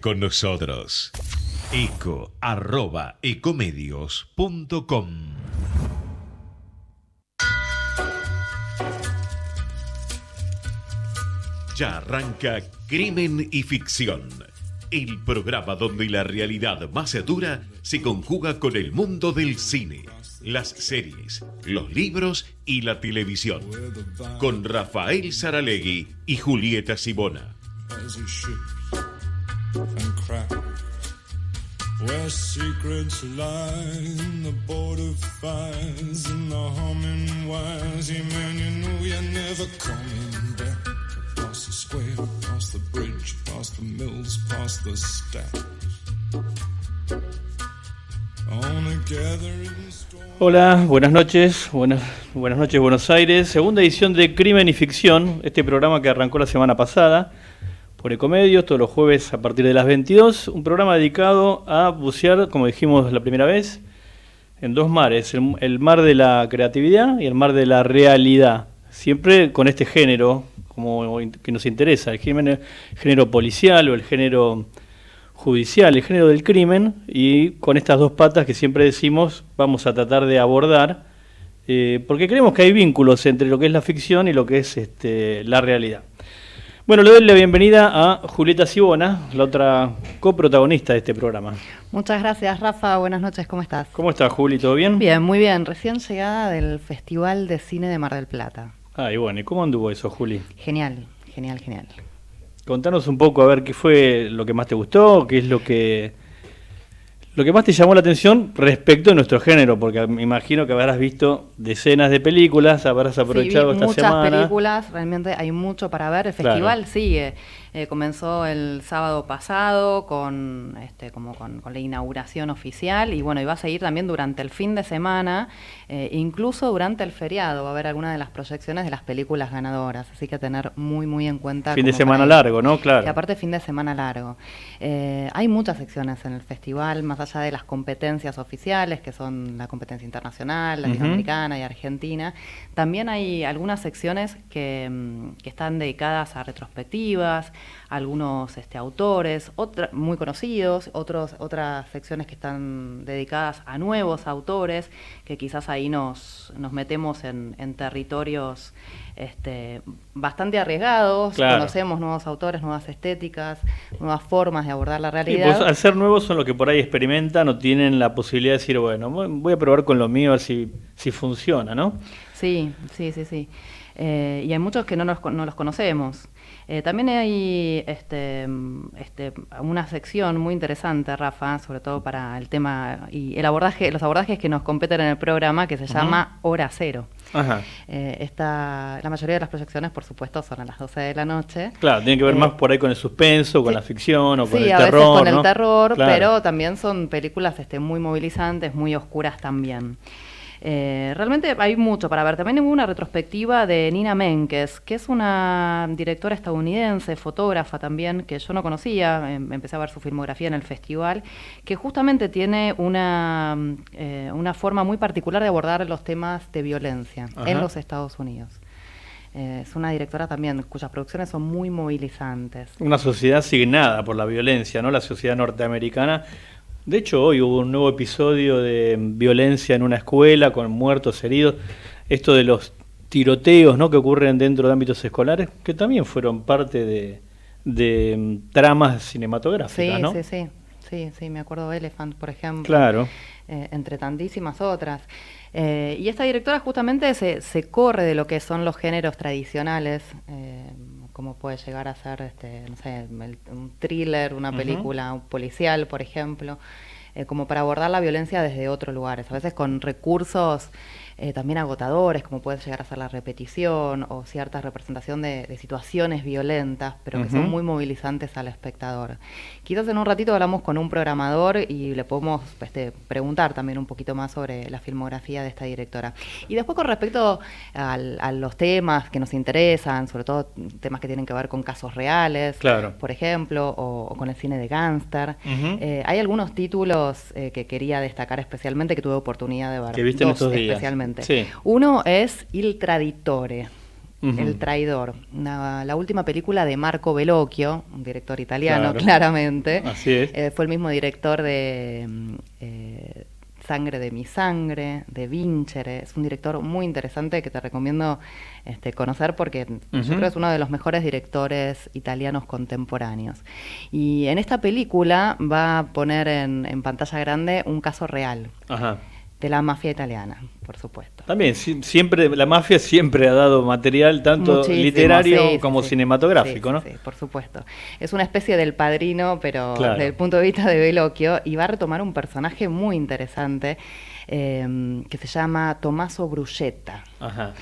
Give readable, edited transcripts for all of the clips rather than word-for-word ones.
Con nosotros. eco@ecomedios.com. Ya arranca Crimen y Ficción, el programa donde la realidad más dura se conjuga con el mundo del cine, las series, los libros y la televisión. Con Rafael Saralegui y Julieta Sibona. Where secrets lie in the border fires and the humming wires. Yeah, man, you know you're never coming back. Across the square, across the bridge, past the mills, past the stacks. Hola, buenas noches, buenas noches Buenos Aires. Segunda edición de Crimen y Ficción, este programa que arrancó la semana pasada por Ecomedios, todos los jueves a partir de las 22, un programa dedicado a bucear, como dijimos la primera vez, en dos mares, el mar de la creatividad y el mar de la realidad, siempre con este género como que nos interesa, el género policial o el género judicial, el género del crimen, y con estas dos patas que siempre decimos vamos a tratar de abordar, porque creemos que hay vínculos entre lo que es la ficción y lo que es la realidad. Bueno, le doy la bienvenida a Julieta Sibona, la otra coprotagonista de este programa. Muchas gracias, Rafa. Buenas noches, ¿cómo estás? ¿Cómo estás, Juli? ¿Todo bien? Bien, muy bien. Recién llegada del Festival de Cine de Mar del Plata. Ah, y bueno, ¿y cómo anduvo eso, Juli? Genial, genial, genial. Contanos un poco, a ver, qué fue lo que más te gustó, qué es lo que más te llamó la atención respecto a nuestro género, porque me imagino que habrás visto decenas de películas, habrás aprovechado esta semana. Muchas películas, realmente hay mucho para ver. El festival sigue. Comenzó el sábado pasado con la inauguración oficial y bueno, y va a seguir también durante el fin de semana, incluso durante el feriado va a haber algunas de las proyecciones de las películas ganadoras, así que a tener muy muy en cuenta. Fin de semana largo, ¿no? Claro. Y aparte fin de semana largo. Hay muchas secciones en el festival, más allá de las competencias oficiales, que son la competencia internacional, latinoamericana y argentina, también hay algunas secciones que están dedicadas a retrospectivas, algunos autores muy conocidos, otras secciones que están dedicadas a nuevos autores, que quizás ahí nos metemos en territorios bastante arriesgados, claro. Conocemos nuevos autores, nuevas estéticas, nuevas formas de abordar la realidad. Sí, pues, al ser nuevos son los que por ahí experimentan o tienen la posibilidad de decir, bueno, voy a probar con lo mío a ver si funciona, ¿no? Sí. Y hay muchos que no los conocemos. También hay una sección muy interesante, Rafa, sobre todo para el tema y los abordajes que nos competen en el programa, que se llama Hora Cero. Ajá. La mayoría de las proyecciones, por supuesto, son a las 12 de la noche. Claro, tiene que ver más por ahí con el suspenso, con la ficción o con el terror. Sí, a veces con el terror, claro. Pero también son películas muy movilizantes, muy oscuras también. Realmente hay mucho para ver. También hubo una retrospectiva de Nina Menkes, que es una directora estadounidense, fotógrafa también, que yo no conocía, empecé a ver su filmografía en el festival, que justamente tiene una forma muy particular de abordar los temas de violencia en los Estados Unidos. Es una directora también cuyas producciones son muy movilizantes. Una sociedad asignada por la violencia, ¿no? La sociedad norteamericana. De hecho, hoy hubo un nuevo episodio de violencia en una escuela con muertos, heridos. Esto de los tiroteos, ¿no?, que ocurren dentro de ámbitos escolares, que también fueron parte de tramas cinematográficas, ¿no? Sí, me acuerdo de Elephant, por ejemplo. Claro. Entre tantísimas otras. Y esta directora justamente se corre de lo que son los géneros tradicionales, como puede llegar a ser un thriller, una película policial, por ejemplo, como para abordar la violencia desde otros lugares, a veces con recursos también agotadores, como puede llegar a ser la repetición o cierta representación de situaciones violentas, pero que son muy movilizantes al espectador. Quizás en un ratito hablamos con un programador y le podemos preguntar también un poquito más sobre la filmografía de esta directora. Y después con respecto a los temas que nos interesan, sobre todo temas que tienen que ver con casos reales, claro, por ejemplo, o con el cine de gángster, hay algunos títulos que quería destacar especialmente, que tuve oportunidad de ver. ¿Que viste en estos días? Especialmente. Sí. Uno es Il Traditore, El traidor, la última película de Marco Bellocchio, un director italiano, Claro. claramente. Así es. Fue el mismo director de Sangre de mi sangre, de Vincere. Es un director muy interesante que te recomiendo conocer porque yo creo que es uno de los mejores directores italianos contemporáneos. Y en esta película va a poner en pantalla grande un caso real. Ajá. De la mafia italiana, por supuesto. También, siempre, la mafia siempre ha dado material tanto Muchísimo, literario sí, como sí, cinematográfico, sí, ¿no? Sí, por supuesto. Es una especie del Padrino, pero Claro. desde el punto de vista de Bellocchio, y va a retomar un personaje muy interesante que se llama Tommaso Bruschetta. Ajá.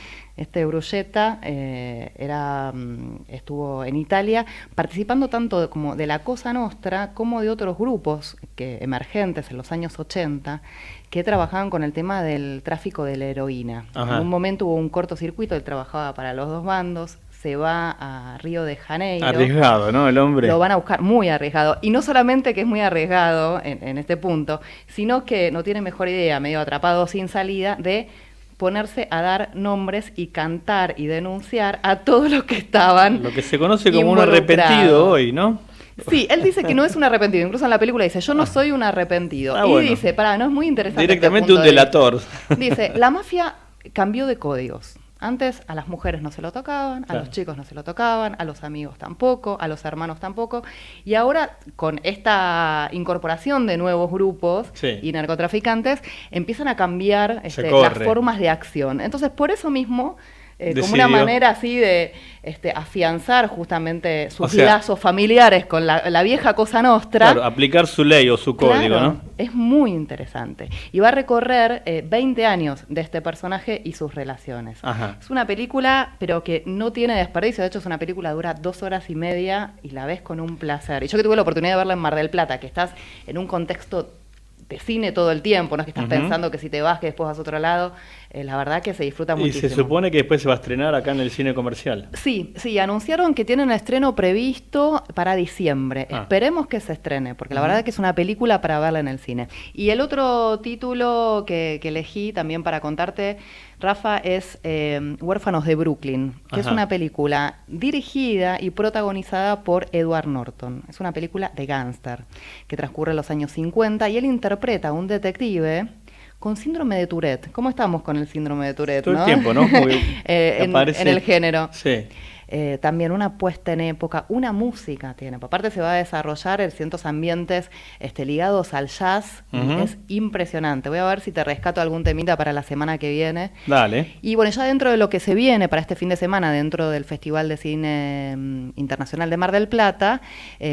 Bruschetta estuvo en Italia participando tanto como de la Cosa Nostra como de otros grupos emergentes en los años 80 que trabajaban con el tema del tráfico de la heroína. Ajá. En un momento hubo un cortocircuito, él trabajaba para los dos bandos, se va a Río de Janeiro. Arriesgado, ¿no? El hombre. Lo van a buscar, muy arriesgado. Y no solamente que es muy arriesgado en este punto, sino que no tiene mejor idea, medio atrapado sin salida, de ponerse a dar nombres y cantar y denunciar a todos los que estaban Lo que se conoce como un involucrados. arrepentido hoy, ¿no? Sí, él dice que no es un arrepentido. Incluso en la película dice, yo no soy un arrepentido. Ah, y bueno. dice, no es muy interesante. Directamente este un punto de vista. delator. Dice, la mafia cambió de códigos. Antes a las mujeres no se lo tocaban, a Claro. los chicos no se lo tocaban, a los amigos tampoco, a los hermanos tampoco. Y ahora, con esta incorporación de nuevos grupos Sí. y narcotraficantes, empiezan a cambiar Se las corre. formas de acción. Entonces, por eso mismo, como Decidió. una manera así de afianzar justamente sus O sea, lazos familiares con la vieja Cosa Nostra. Claro, aplicar su ley o su código, Claro, ¿no? es muy interesante. Y va a recorrer 20 años de este personaje y sus relaciones. Ajá. Es una película, pero que no tiene desperdicio. De hecho, es una película dura 2 horas y media y la ves con un placer. Y yo que tuve la oportunidad de verla en Mar del Plata, que estás en un contexto de cine todo el tiempo, no es que estás pensando que si te vas, que después vas a otro lado. La verdad que se disfruta Y muchísimo. se supone que después se va a estrenar acá en el cine comercial. Sí, anunciaron que tienen estreno previsto para diciembre. Ah. Esperemos que se estrene, porque la verdad que es una película para verla en el cine. Y el otro título que elegí también para contarte, Rafa, es Huérfanos de Brooklyn, que es Ajá. una película dirigida y protagonizada por Edward Norton. Es una película de gángster que transcurre en los años 50 y él interpreta a un detective con síndrome de Tourette. ¿Cómo estamos con el síndrome de Tourette? Todo el ¿no? tiempo, ¿no? Porque aparece- en el género. Sí. También una puesta en época, una música tiene. Aparte se va a desarrollar en ciertos ambientes ligados al jazz. Y Ujú. es impresionante. Voy a ver si te rescato algún temita para la semana que viene. Dale. Y bueno, ya dentro de lo que se viene para este fin de semana, dentro del Festival de Cine Internacional de Mar del Plata,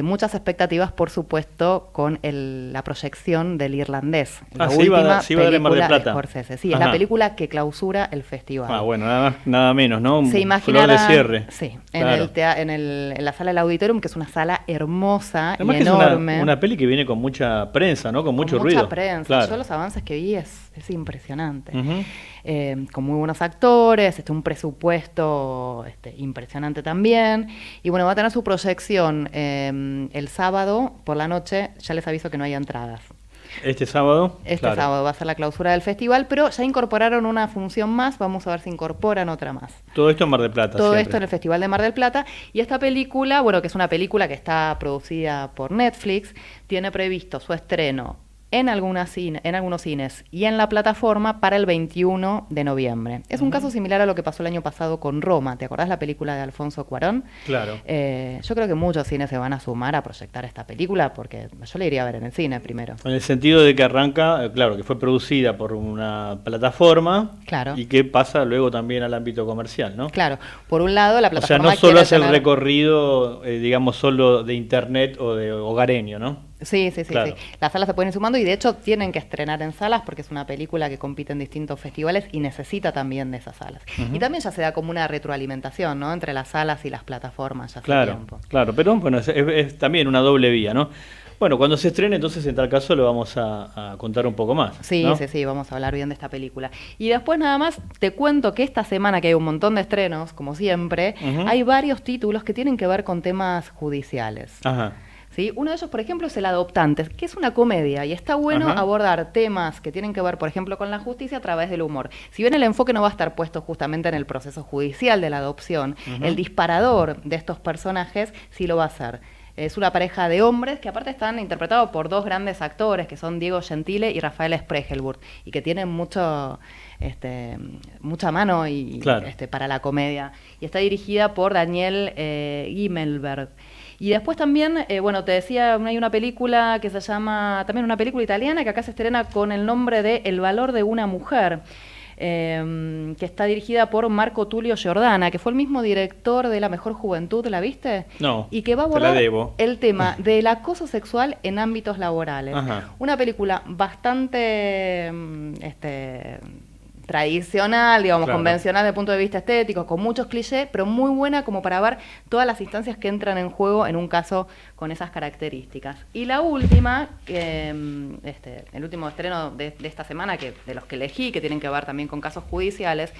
muchas expectativas, por supuesto, con la proyección del Irlandés. La Sí va a última dar en Mar del película de Plata. Scorsese. Sí, es Ajá. la película que clausura el festival. Ah, bueno, nada más, nada menos, ¿no? Un Se flor imaginarán, de cierre. sí, Claro. en la sala del Auditorium, que es una sala hermosa Además y que es enorme. una peli que viene con mucha prensa, ¿no? Con mucho con ruido. mucha prensa. Claro. Yo los avances que vi es impresionante. Ujú. Con muy buenos actores, un presupuesto impresionante también. Y bueno, va a tener su proyección el sábado por la noche. Ya les aviso que no hay entradas. Este sábado. Claro. Sábado va a ser la clausura del festival, pero ya incorporaron una función más. Vamos a ver si incorporan otra más. Todo esto en Mar del Plata. Todo siempre. esto en el Festival de Mar del Plata. Y esta película, bueno, que es una película que está producida por Netflix, tiene previsto su estreno en algunos cines y en la plataforma para el 21 de noviembre. Es un caso similar a lo que pasó el año pasado con Roma. ¿Te acordás la película de Alfonso Cuarón? Claro. Yo creo que muchos cines se van a sumar a proyectar esta película porque yo la iría a ver en el cine primero. En el sentido de que arranca, claro, que fue producida por una plataforma. Claro. Y que pasa luego también al ámbito comercial, ¿no? Claro, por un lado la O sea, plataforma no solo quiere hace el tener- recorrido, digamos, solo de internet o de hogareño, ¿no? Sí. Claro. Las salas se pueden ir sumando y de hecho tienen que estrenar en salas porque es una película que compite en distintos festivales y necesita también de esas salas. Ujú. Y también ya se da como una retroalimentación, ¿no? Entre las salas y las plataformas ya hace Claro, tiempo. claro, pero bueno, es también una doble vía, ¿no? Bueno, cuando se estrene, entonces en tal caso lo vamos a contar un poco más. Sí, ¿no? sí, vamos a hablar bien de esta película. Y después nada más te cuento que esta semana que hay un montón de estrenos, como siempre, Ujú. hay varios títulos que tienen que ver con temas judiciales. Ajá. ¿sí? Uno de ellos, por ejemplo, es El Adoptante, que es una comedia y está bueno abordar temas que tienen que ver, por ejemplo, con la justicia a través del humor. Si bien el enfoque no va a estar puesto justamente en el proceso judicial de la adopción, el disparador de estos personajes sí lo va a hacer. Es una pareja de hombres que aparte están interpretados por dos grandes actores, que son Diego Gentile y Rafael Spregelburg, y que tienen mucha mano y claro, para la comedia. Y está dirigida por Daniel Gimmelberg. Y después también, bueno, te decía, hay una película que se llama, también una película italiana que acá se estrena con el nombre de El valor de una mujer. Que está dirigida por Marco Tulio Giordana, que fue el mismo director de La Mejor Juventud, ¿la viste? No, y que va a abordar el tema del acoso sexual en ámbitos laborales. Una película bastante tradicional, digamos, claro, convencional desde el punto de vista estético, con muchos clichés, pero muy buena como para ver todas las instancias que entran en juego en un caso con esas características. Y la última, el último estreno de esta semana, que de los que elegí, que tienen que ver también con casos judiciales,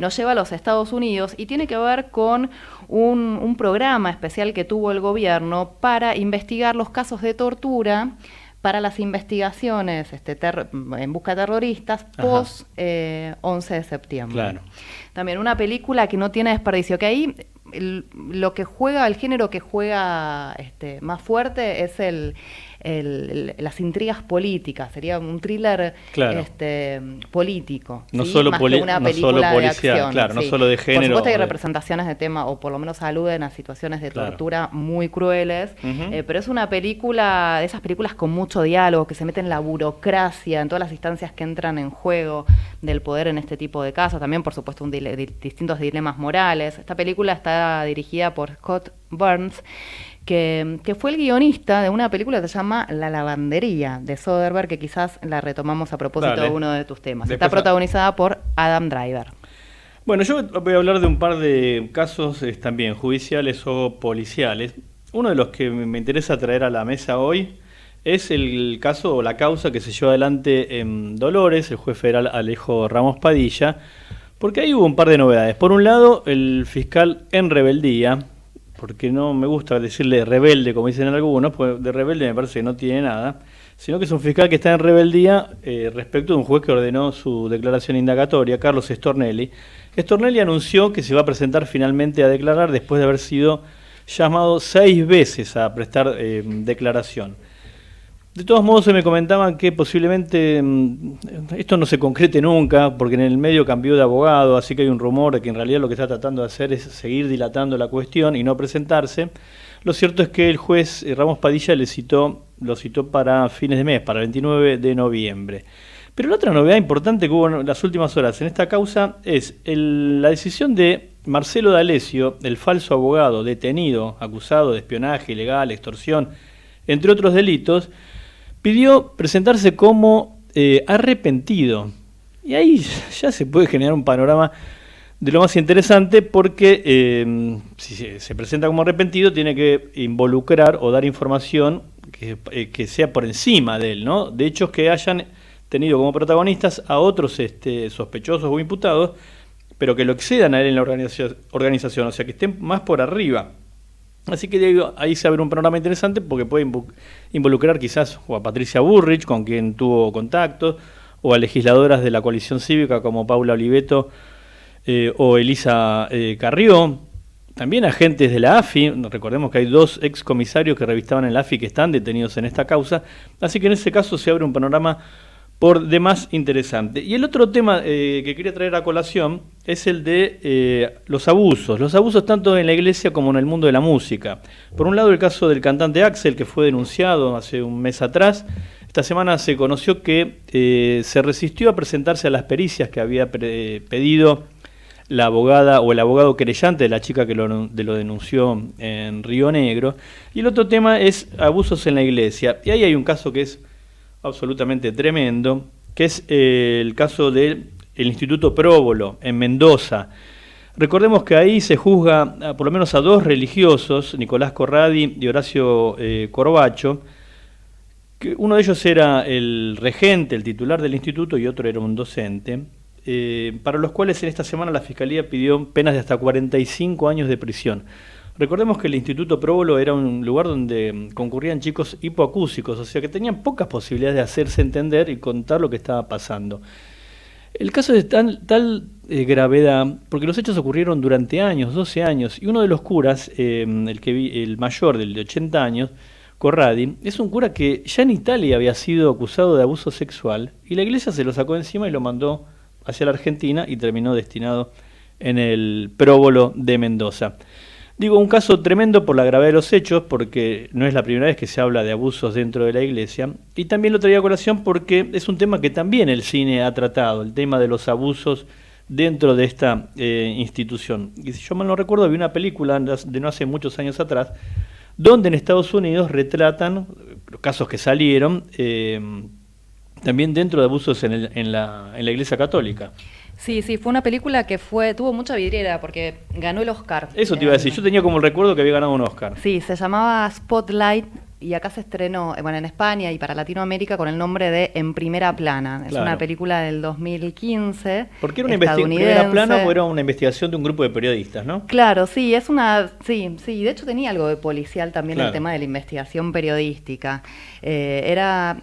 nos lleva a los Estados Unidos y tiene que ver con un programa especial que tuvo el gobierno para investigar los casos de tortura para las investigaciones en busca de terroristas post 11 de septiembre. Claro. También una película que no tiene desperdicio, que ahí lo que juega, el género que juega más fuerte es las intrigas políticas, sería un thriller claro, político. No ¿sí? solo, más que una película policial, de acción, claro, sí. No solo de género. Por supuesto hay representaciones de tema, o por lo menos aluden a situaciones de tortura muy crueles, pero es una película, de esas películas con mucho diálogo, que se mete en la burocracia, en todas las instancias que entran en juego del poder en este tipo de casos. También, por supuesto, distintos dilemas morales. Esta película está dirigida por Scott Burns, que fue el guionista de una película que se llama La lavandería, de Soderbergh, que quizás la retomamos a propósito de uno de tus temas. Está protagonizada por Adam Driver. Bueno, yo voy a hablar de un par de casos también judiciales o policiales. Uno de los que me interesa traer a la mesa hoy es el caso o la causa que se llevó adelante en Dolores, el juez federal Alejo Ramos Padilla, porque ahí hubo un par de novedades. Por un lado, el fiscal en rebeldía, porque no me gusta decirle rebelde, como dicen algunos, pues de rebelde me parece que no tiene nada, sino que es un fiscal que está en rebeldía respecto de un juez que ordenó su declaración indagatoria, Carlos Stornelli. Stornelli anunció que se va a presentar finalmente a declarar después de haber sido llamado 6 veces a prestar declaración. De todos modos, se me comentaban que posiblemente esto no se concrete nunca, porque en el medio cambió de abogado, así que hay un rumor de que en realidad lo que está tratando de hacer es seguir dilatando la cuestión y no presentarse. Lo cierto es que el juez Ramos Padilla lo citó para fines de mes, para el 29 de noviembre. Pero la otra novedad importante que hubo en las últimas horas en esta causa es la decisión de Marcelo D'Alessio, el falso abogado detenido, acusado de espionaje ilegal, extorsión, entre otros delitos, pidió presentarse como arrepentido. Y ahí ya se puede generar un panorama de lo más interesante porque si se presenta como arrepentido tiene que involucrar o dar información que sea por encima de él, ¿no? De hechos que hayan tenido como protagonistas a otros sospechosos o imputados, pero que lo excedan a él en la organización, o sea, que estén más por arriba. Así que digo, ahí se abre un panorama interesante porque puede involucrar quizás o a Patricia Bullrich, con quien tuvo contacto, o a legisladoras de la coalición cívica como Paula Oliveto o Elisa Carrió, también agentes de la AFI. Recordemos que hay 2 excomisarios que revistaban en la AFI que están detenidos en esta causa, así que en ese caso se abre un panorama por demás interesante. Y el otro tema que quería traer a colación es el de los abusos tanto en la iglesia como en el mundo de la música. Por un lado, el caso del cantante Axel, que fue denunciado hace un mes atrás. Esta semana se conoció que se resistió a presentarse a las pericias que había pedido la abogada o el abogado querellante de la chica que lo denunció en Río Negro. Y el otro tema es abusos en la iglesia. Y ahí hay un caso que es absolutamente tremendo, que es el caso del Instituto Próbolo en Mendoza. Recordemos que ahí se juzga por lo menos a 2 religiosos, Nicolás Corradi y Horacio Corbacho, que uno de ellos era el regente, el titular del instituto, y otro era un docente, para los cuales en esta semana la Fiscalía pidió penas de hasta 45 años de prisión. Recordemos que el Instituto Próbolo era un lugar donde concurrían chicos hipoacúsicos, o sea que tenían pocas posibilidades de hacerse entender y contar lo que estaba pasando. El caso es de tal gravedad, porque los hechos ocurrieron durante años, 12 años, y uno de los curas, el mayor, del de 80 años, Corradi, es un cura que ya en Italia había sido acusado de abuso sexual, y la iglesia se lo sacó encima y lo mandó hacia la Argentina y terminó destinado en el Próbolo de Mendoza. Digo, un caso tremendo por la gravedad de los hechos, porque no es la primera vez que se habla de abusos dentro de la iglesia, y también lo traía a colación porque es un tema que también el cine ha tratado, el tema de los abusos dentro de esta institución. Y si yo mal no recuerdo, había una película de no hace muchos años atrás, donde en Estados Unidos retratan los casos que salieron, también dentro de abusos en la iglesia católica. Sí, fue una película que tuvo mucha vidriera porque ganó el Oscar. Eso te iba a decir, yo tenía como el recuerdo que había ganado un Oscar. Sí, se llamaba Spotlight y acá se estrenó, en España y para Latinoamérica con el nombre de En Primera Plana. Es una película del 2015. ¿Por qué era una primera plana o era una investigación de un grupo de periodistas, no? Claro, sí, de hecho tenía algo de policial también el tema de la investigación periodística. Era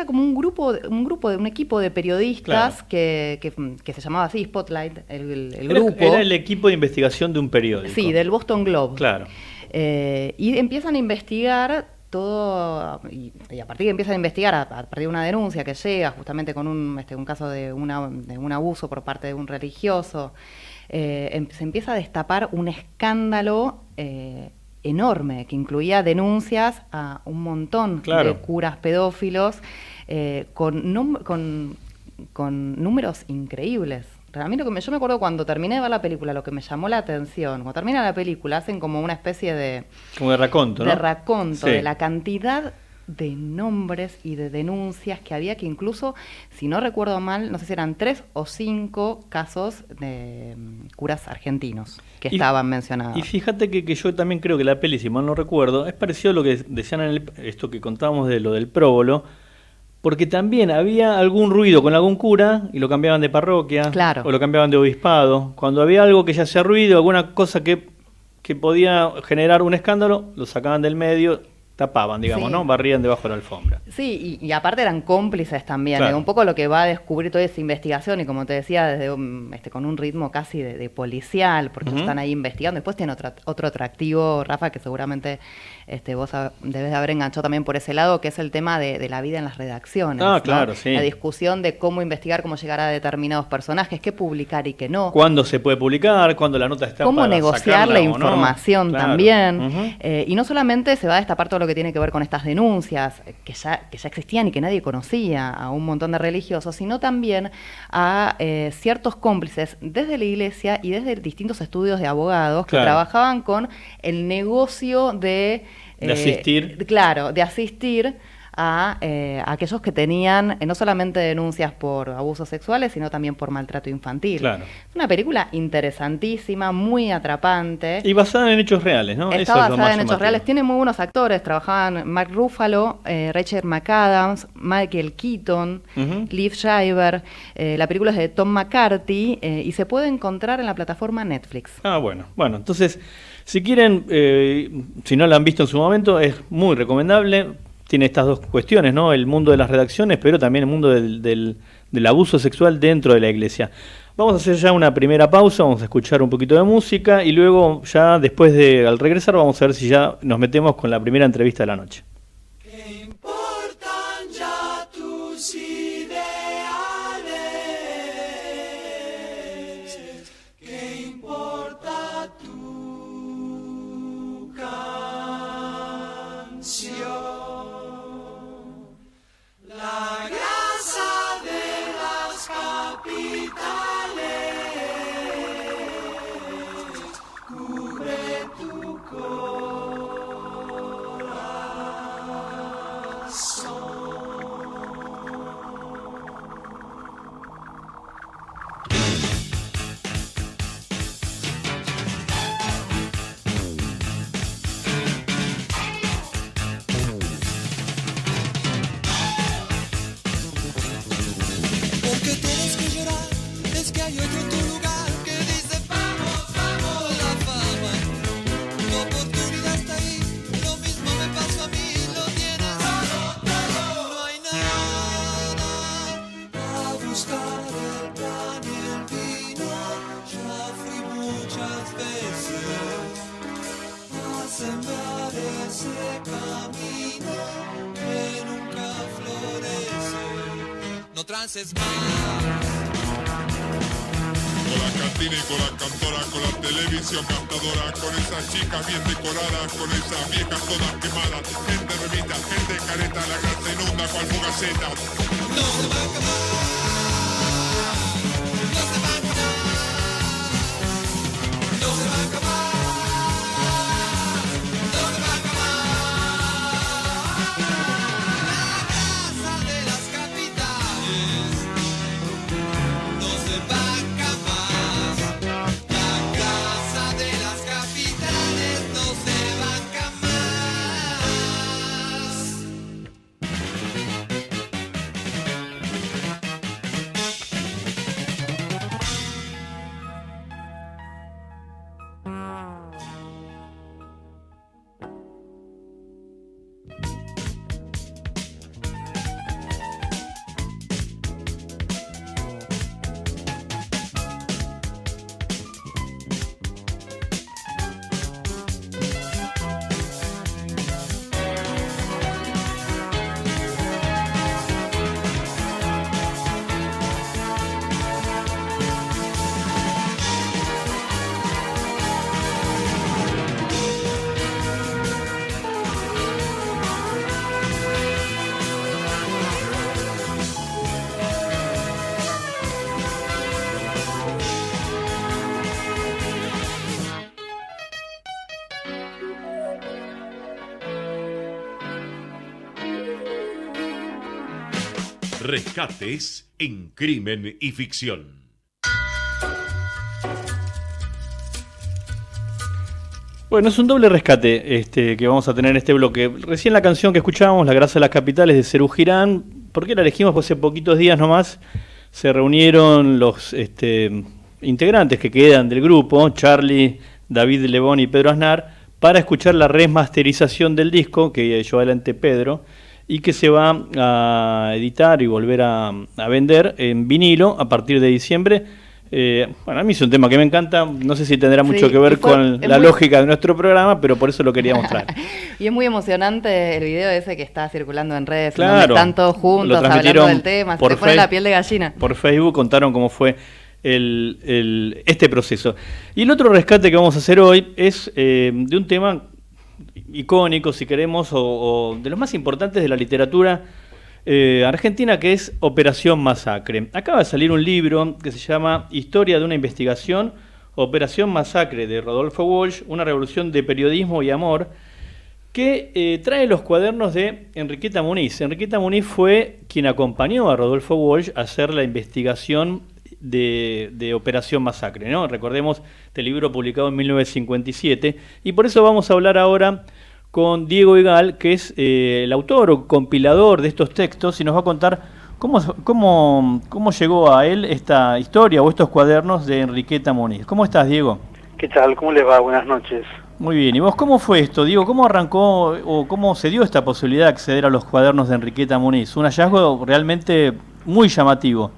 como un equipo de periodistas que se llamaba así, Spotlight, el grupo. Era el equipo de investigación de un periódico. Sí, del Boston Globe. Claro. Y empiezan a investigar todo, y a partir de empiezan a investigar, a partir de una denuncia que llega justamente con un caso de un abuso por parte de un religioso, se empieza a destapar un escándalo enorme que incluía denuncias a un montón de curas pedófilos con números increíbles. A mí yo me acuerdo cuando terminé de ver la película, lo que me llamó la atención, cuando termina la película hacen como una especie de... Como de raconto, ¿no? De raconto, de la cantidad de nombres y de denuncias que había, que incluso, si no recuerdo mal, no sé si eran 3 o 5 casos de curas argentinos que estaban mencionados. Y fíjate que yo también creo que la peli, si mal no recuerdo, es parecido a lo que decían en esto que contábamos de lo del próbolo, porque también había algún ruido con algún cura y lo cambiaban de parroquia, o lo cambiaban de obispado. Cuando había algo que ya hacía ruido, alguna cosa que podía generar un escándalo, lo sacaban del medio, tapaban, digamos, ¿no? Barrían debajo de la alfombra. Sí, y aparte eran cómplices también, un poco lo que va a descubrir toda esa investigación, y como te decía, desde con un ritmo casi de policial, porque están ahí investigando. Después tiene otro atractivo, Rafa, que seguramente vos debes de haber enganchado también por ese lado, que es el tema de la vida en las redacciones. Claro, sí. La discusión de cómo investigar, cómo llegar a determinados personajes, qué publicar y qué no. ¿Cuándo se puede publicar? ¿Cuándo la nota está cómo para negociar la información también. Claro. Y no solamente se va a destapar todo lo que tiene que ver con estas denuncias, que ya existían y que nadie conocía, a un montón de religiosos, sino también a ciertos cómplices desde la iglesia y desde distintos estudios de abogados que trabajaban con el negocio de asistir. De asistir a aquellos que tenían no solamente denuncias por abusos sexuales, sino también por maltrato infantil. Claro. Es una película interesantísima, muy atrapante. Y basada en hechos reales, ¿no? Está basada en hechos reales. Tiene muy buenos actores. Trabajaban Mark Ruffalo, Rachel McAdams, Michael Keaton, Liv Schreiber. La película es de Tom McCarthy y se puede encontrar en la plataforma Netflix. Bueno, entonces, si quieren, si no la han visto en su momento, es muy recomendable. Tiene estas dos cuestiones, ¿no? El mundo de las redacciones, pero también el mundo del abuso sexual dentro de la iglesia. Vamos a hacer ya una primera pausa, vamos a escuchar un poquito de música y luego ya al regresar vamos a ver si ya nos metemos con la primera entrevista de la noche. ¿Qué importan ya tus ideales? ¿Qué importa tu canción? La grasa de las capitales cubre tu Porque tienes que llorar, es que hay otro en tu lugar que dice vamos, vamos la fama. No por no trances más. Con la cantina y con la cantora, con la televisión cantadora, con esas chicas bien decoradas, con esas viejas todas quemadas, gente revista, gente careta, la grasa inunda cual fugaceta. No se va a acabar, no se va a acabar, no se va a acabar, no se va a acabar. La casa de las capitales no se va a acabar. La casa de las capitales no se va a Rescates en Crimen y Ficción. Bueno, es un doble rescate que vamos a tener en este bloque. Recién la canción que escuchábamos, La Grasa de las Capitales, de Serú Girán. ¿Por qué la elegimos? Pues hace poquitos días nomás se reunieron los integrantes que quedan del grupo, Charlie, David Lebón y Pedro Aznar, para escuchar la remasterización del disco que llevó adelante Pedro y que se va a editar y volver a vender en vinilo a partir de diciembre. Bueno, a mí es un tema que me encanta, no sé si tendrá mucho que ver con la lógica de nuestro programa, pero por eso lo quería mostrar. Y es muy emocionante el video ese que está circulando en redes, claro, donde están todos juntos hablando del tema, se te pone la piel de gallina. Por Facebook contaron cómo fue este proceso. Y el otro rescate que vamos a hacer hoy es de un tema icónico, si queremos, o de los más importantes de la literatura argentina, que es Operación Masacre. Acaba de salir un libro que se llama Historia de una investigación, Operación Masacre, de Rodolfo Walsh, una revolución de periodismo y amor, que trae los cuadernos de Enriqueta Muniz. Enriqueta Muniz fue quien acompañó a Rodolfo Walsh a hacer la investigación de Operación Masacre, ¿no? Recordemos este libro publicado en 1957, y por eso vamos a hablar ahora con Diego Egal, que es el autor o compilador de estos textos, y nos va a contar cómo llegó a él esta historia o estos cuadernos de Enriqueta Muniz. ¿Cómo estás, Diego? ¿Qué tal? ¿Cómo les va? Buenas noches. Muy bien. ¿Y vos cómo fue esto, Diego? ¿Cómo arrancó o cómo se dio esta posibilidad de acceder a los cuadernos de Enriqueta Muniz? Un hallazgo realmente muy llamativo.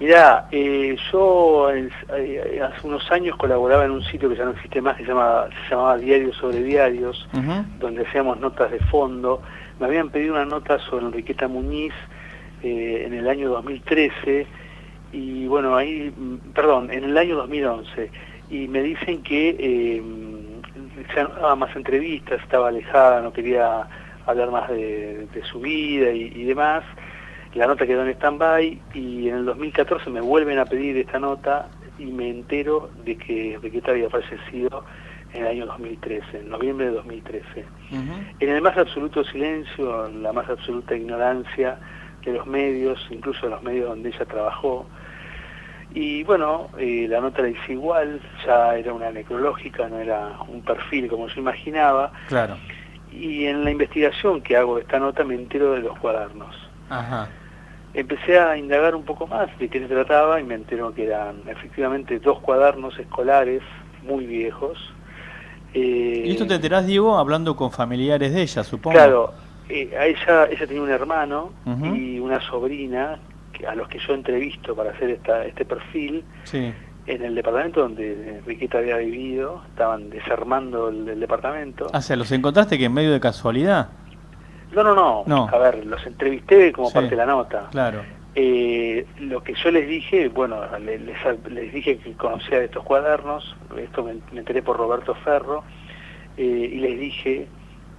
Mirá, yo hace unos años colaboraba en un sitio que ya no existe más, que se llamaba Diarios sobre Diarios, donde hacíamos notas de fondo. Me habían pedido una nota sobre Enriqueta Muniz en el año 2013, y bueno, en el año 2011, y me dicen que ya no daba más entrevistas, estaba alejada, no quería hablar más de su vida y demás. La nota quedó en stand-by, y en el 2014 me vuelven a pedir esta nota y me entero de que Enriqueta había fallecido en el año 2013, en noviembre de 2013. En el más absoluto silencio, en la más absoluta ignorancia de los medios, incluso de los medios donde ella trabajó. Y bueno, la nota la hice igual, ya era una necrológica, no era un perfil como yo imaginaba. Claro. Y en la investigación que hago de esta nota me entero de los cuadernos. Ajá. Empecé a indagar un poco más de qué se trataba y me entero que eran efectivamente 2 cuadernos escolares muy viejos. ¿Y esto te enterás, Diego, hablando con familiares de ella, supongo? Claro, ella tenía un hermano y una sobrina a los que yo entrevisto para hacer este perfil. Sí. En el departamento donde Enriqueta había vivido, estaban desarmando el departamento. O sea, ¿los encontraste que en medio de casualidad? No. A ver, los entrevisté como parte de la nota. Claro. Lo que yo les dije, bueno, les dije que conocía de estos cuadernos, esto me enteré por Roberto Ferro, y les dije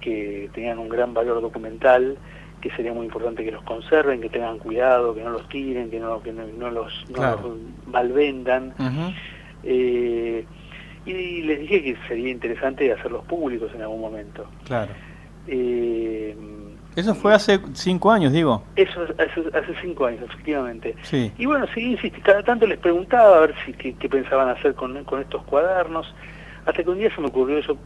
que tenían un gran valor documental, que sería muy importante que los conserven, que tengan cuidado, que no los tiren, que no los malvendan. Y les dije que sería interesante hacerlos públicos en algún momento. Claro. Eso fue hace 5 años, digo. Eso hace 5 años, efectivamente. Sí. Y bueno, seguí insistiendo, cada tanto les preguntaba a ver qué pensaban hacer con estos cuadernos, hasta que un día se me ocurrió, yo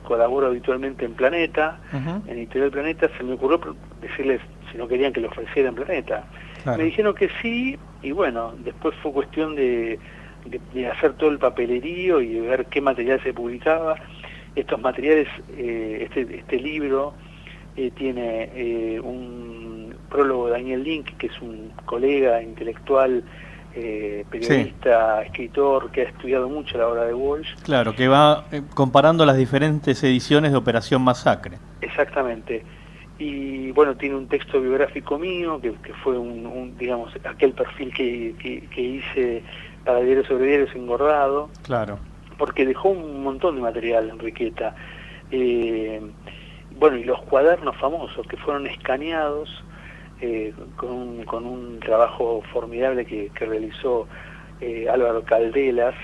colaboro habitualmente en Planeta, en Editorial Planeta, se me ocurrió decirles si no querían que lo ofreciera en Planeta. Claro. Me dijeron que sí, y bueno, después fue cuestión de hacer todo el papelerío y de ver qué material se publicaba. Estos materiales, este libro tiene un prólogo de Daniel Link, que es un colega intelectual, periodista, escritor, que ha estudiado mucho la obra de Walsh. Claro, que va comparando las diferentes ediciones de Operación Masacre. Exactamente. Y bueno, tiene un texto biográfico mío, que fue digamos, aquel perfil que hice para Diario sobre Diarios engordado. Claro. Porque dejó un montón de material, Enriqueta. Bueno, y los cuadernos famosos que fueron escaneados con un trabajo formidable que realizó Álvaro Caldelas,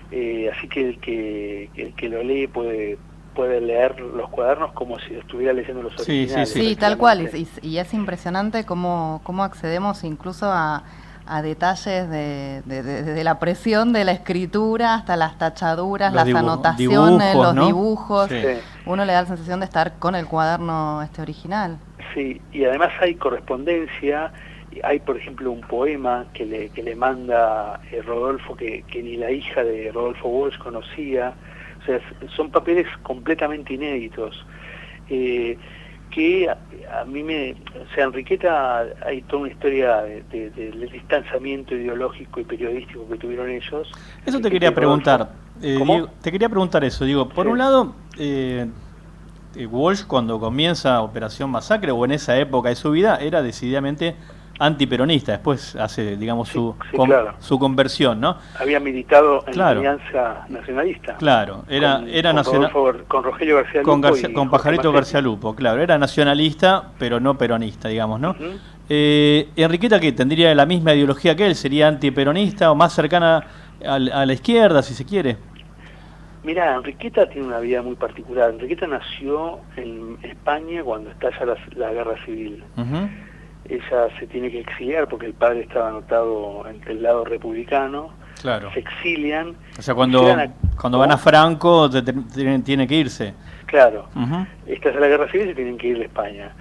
así que el que lo lee puede leer los cuadernos como si estuviera leyendo los originales. Sí, tal cual, y es impresionante cómo accedemos incluso a detalles de la presión de la escritura hasta las tachaduras, las anotaciones, los dibujos. Sí. Uno le da la sensación de estar con el cuaderno original. Sí, y además hay correspondencia, hay por ejemplo un poema que le manda Rodolfo, que ni la hija de Rodolfo Walsh conocía. O sea, son papeles completamente inéditos. Que a mí o sea, Enriqueta, hay toda una historia del distanciamiento ideológico y periodístico que tuvieron ellos. Eso te quería preguntar. Diego, te quería preguntar eso. Digo, por un lado, Walsh, cuando comienza Operación Masacre, o en esa época de su vida, era decididamente antiperonista. Después hace, digamos, claro, su conversión, ¿no? Había militado en la Alianza Nacionalista. Claro, era nacional con Rogelio García Lupo con Pajarito García Lupo, claro, era nacionalista, pero no peronista, digamos, ¿no? Enriqueta, ¿qué? ¿Tendría la misma ideología que él? ¿Sería antiperonista o más cercana a la izquierda, si se quiere? Mirá, Enriqueta tiene una vida muy particular. Enriqueta nació en España cuando estalla la Guerra Civil. Ella se tiene que exiliar porque el padre estaba anotado entre el lado republicano. Claro. Se exilian. O sea, cuando van a Franco tiene que irse. Claro. Esta es la Guerra Civil y se tienen que ir de España.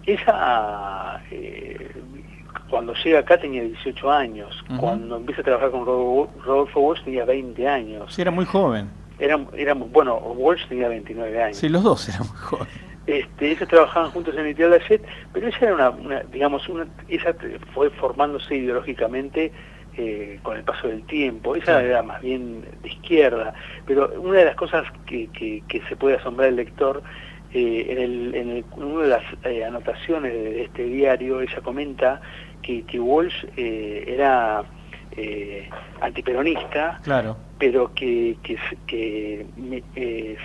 Ella, cuando llega acá tenía 18 años. Cuando empieza a trabajar con Rodolfo Walsh tenía 20 años. Sí, era muy joven. Bueno, Walsh tenía 29 años. Sí, los dos eran muy jóvenes. Ellos trabajaban juntos en Editorial Jet, pero ella era ella fue formándose ideológicamente con el paso del tiempo. Ella era más bien de izquierda, pero una de las cosas que se puede asombrar el lector, en una de las anotaciones de este diario, ella comenta que Walsh era antiperonista, claro, pero que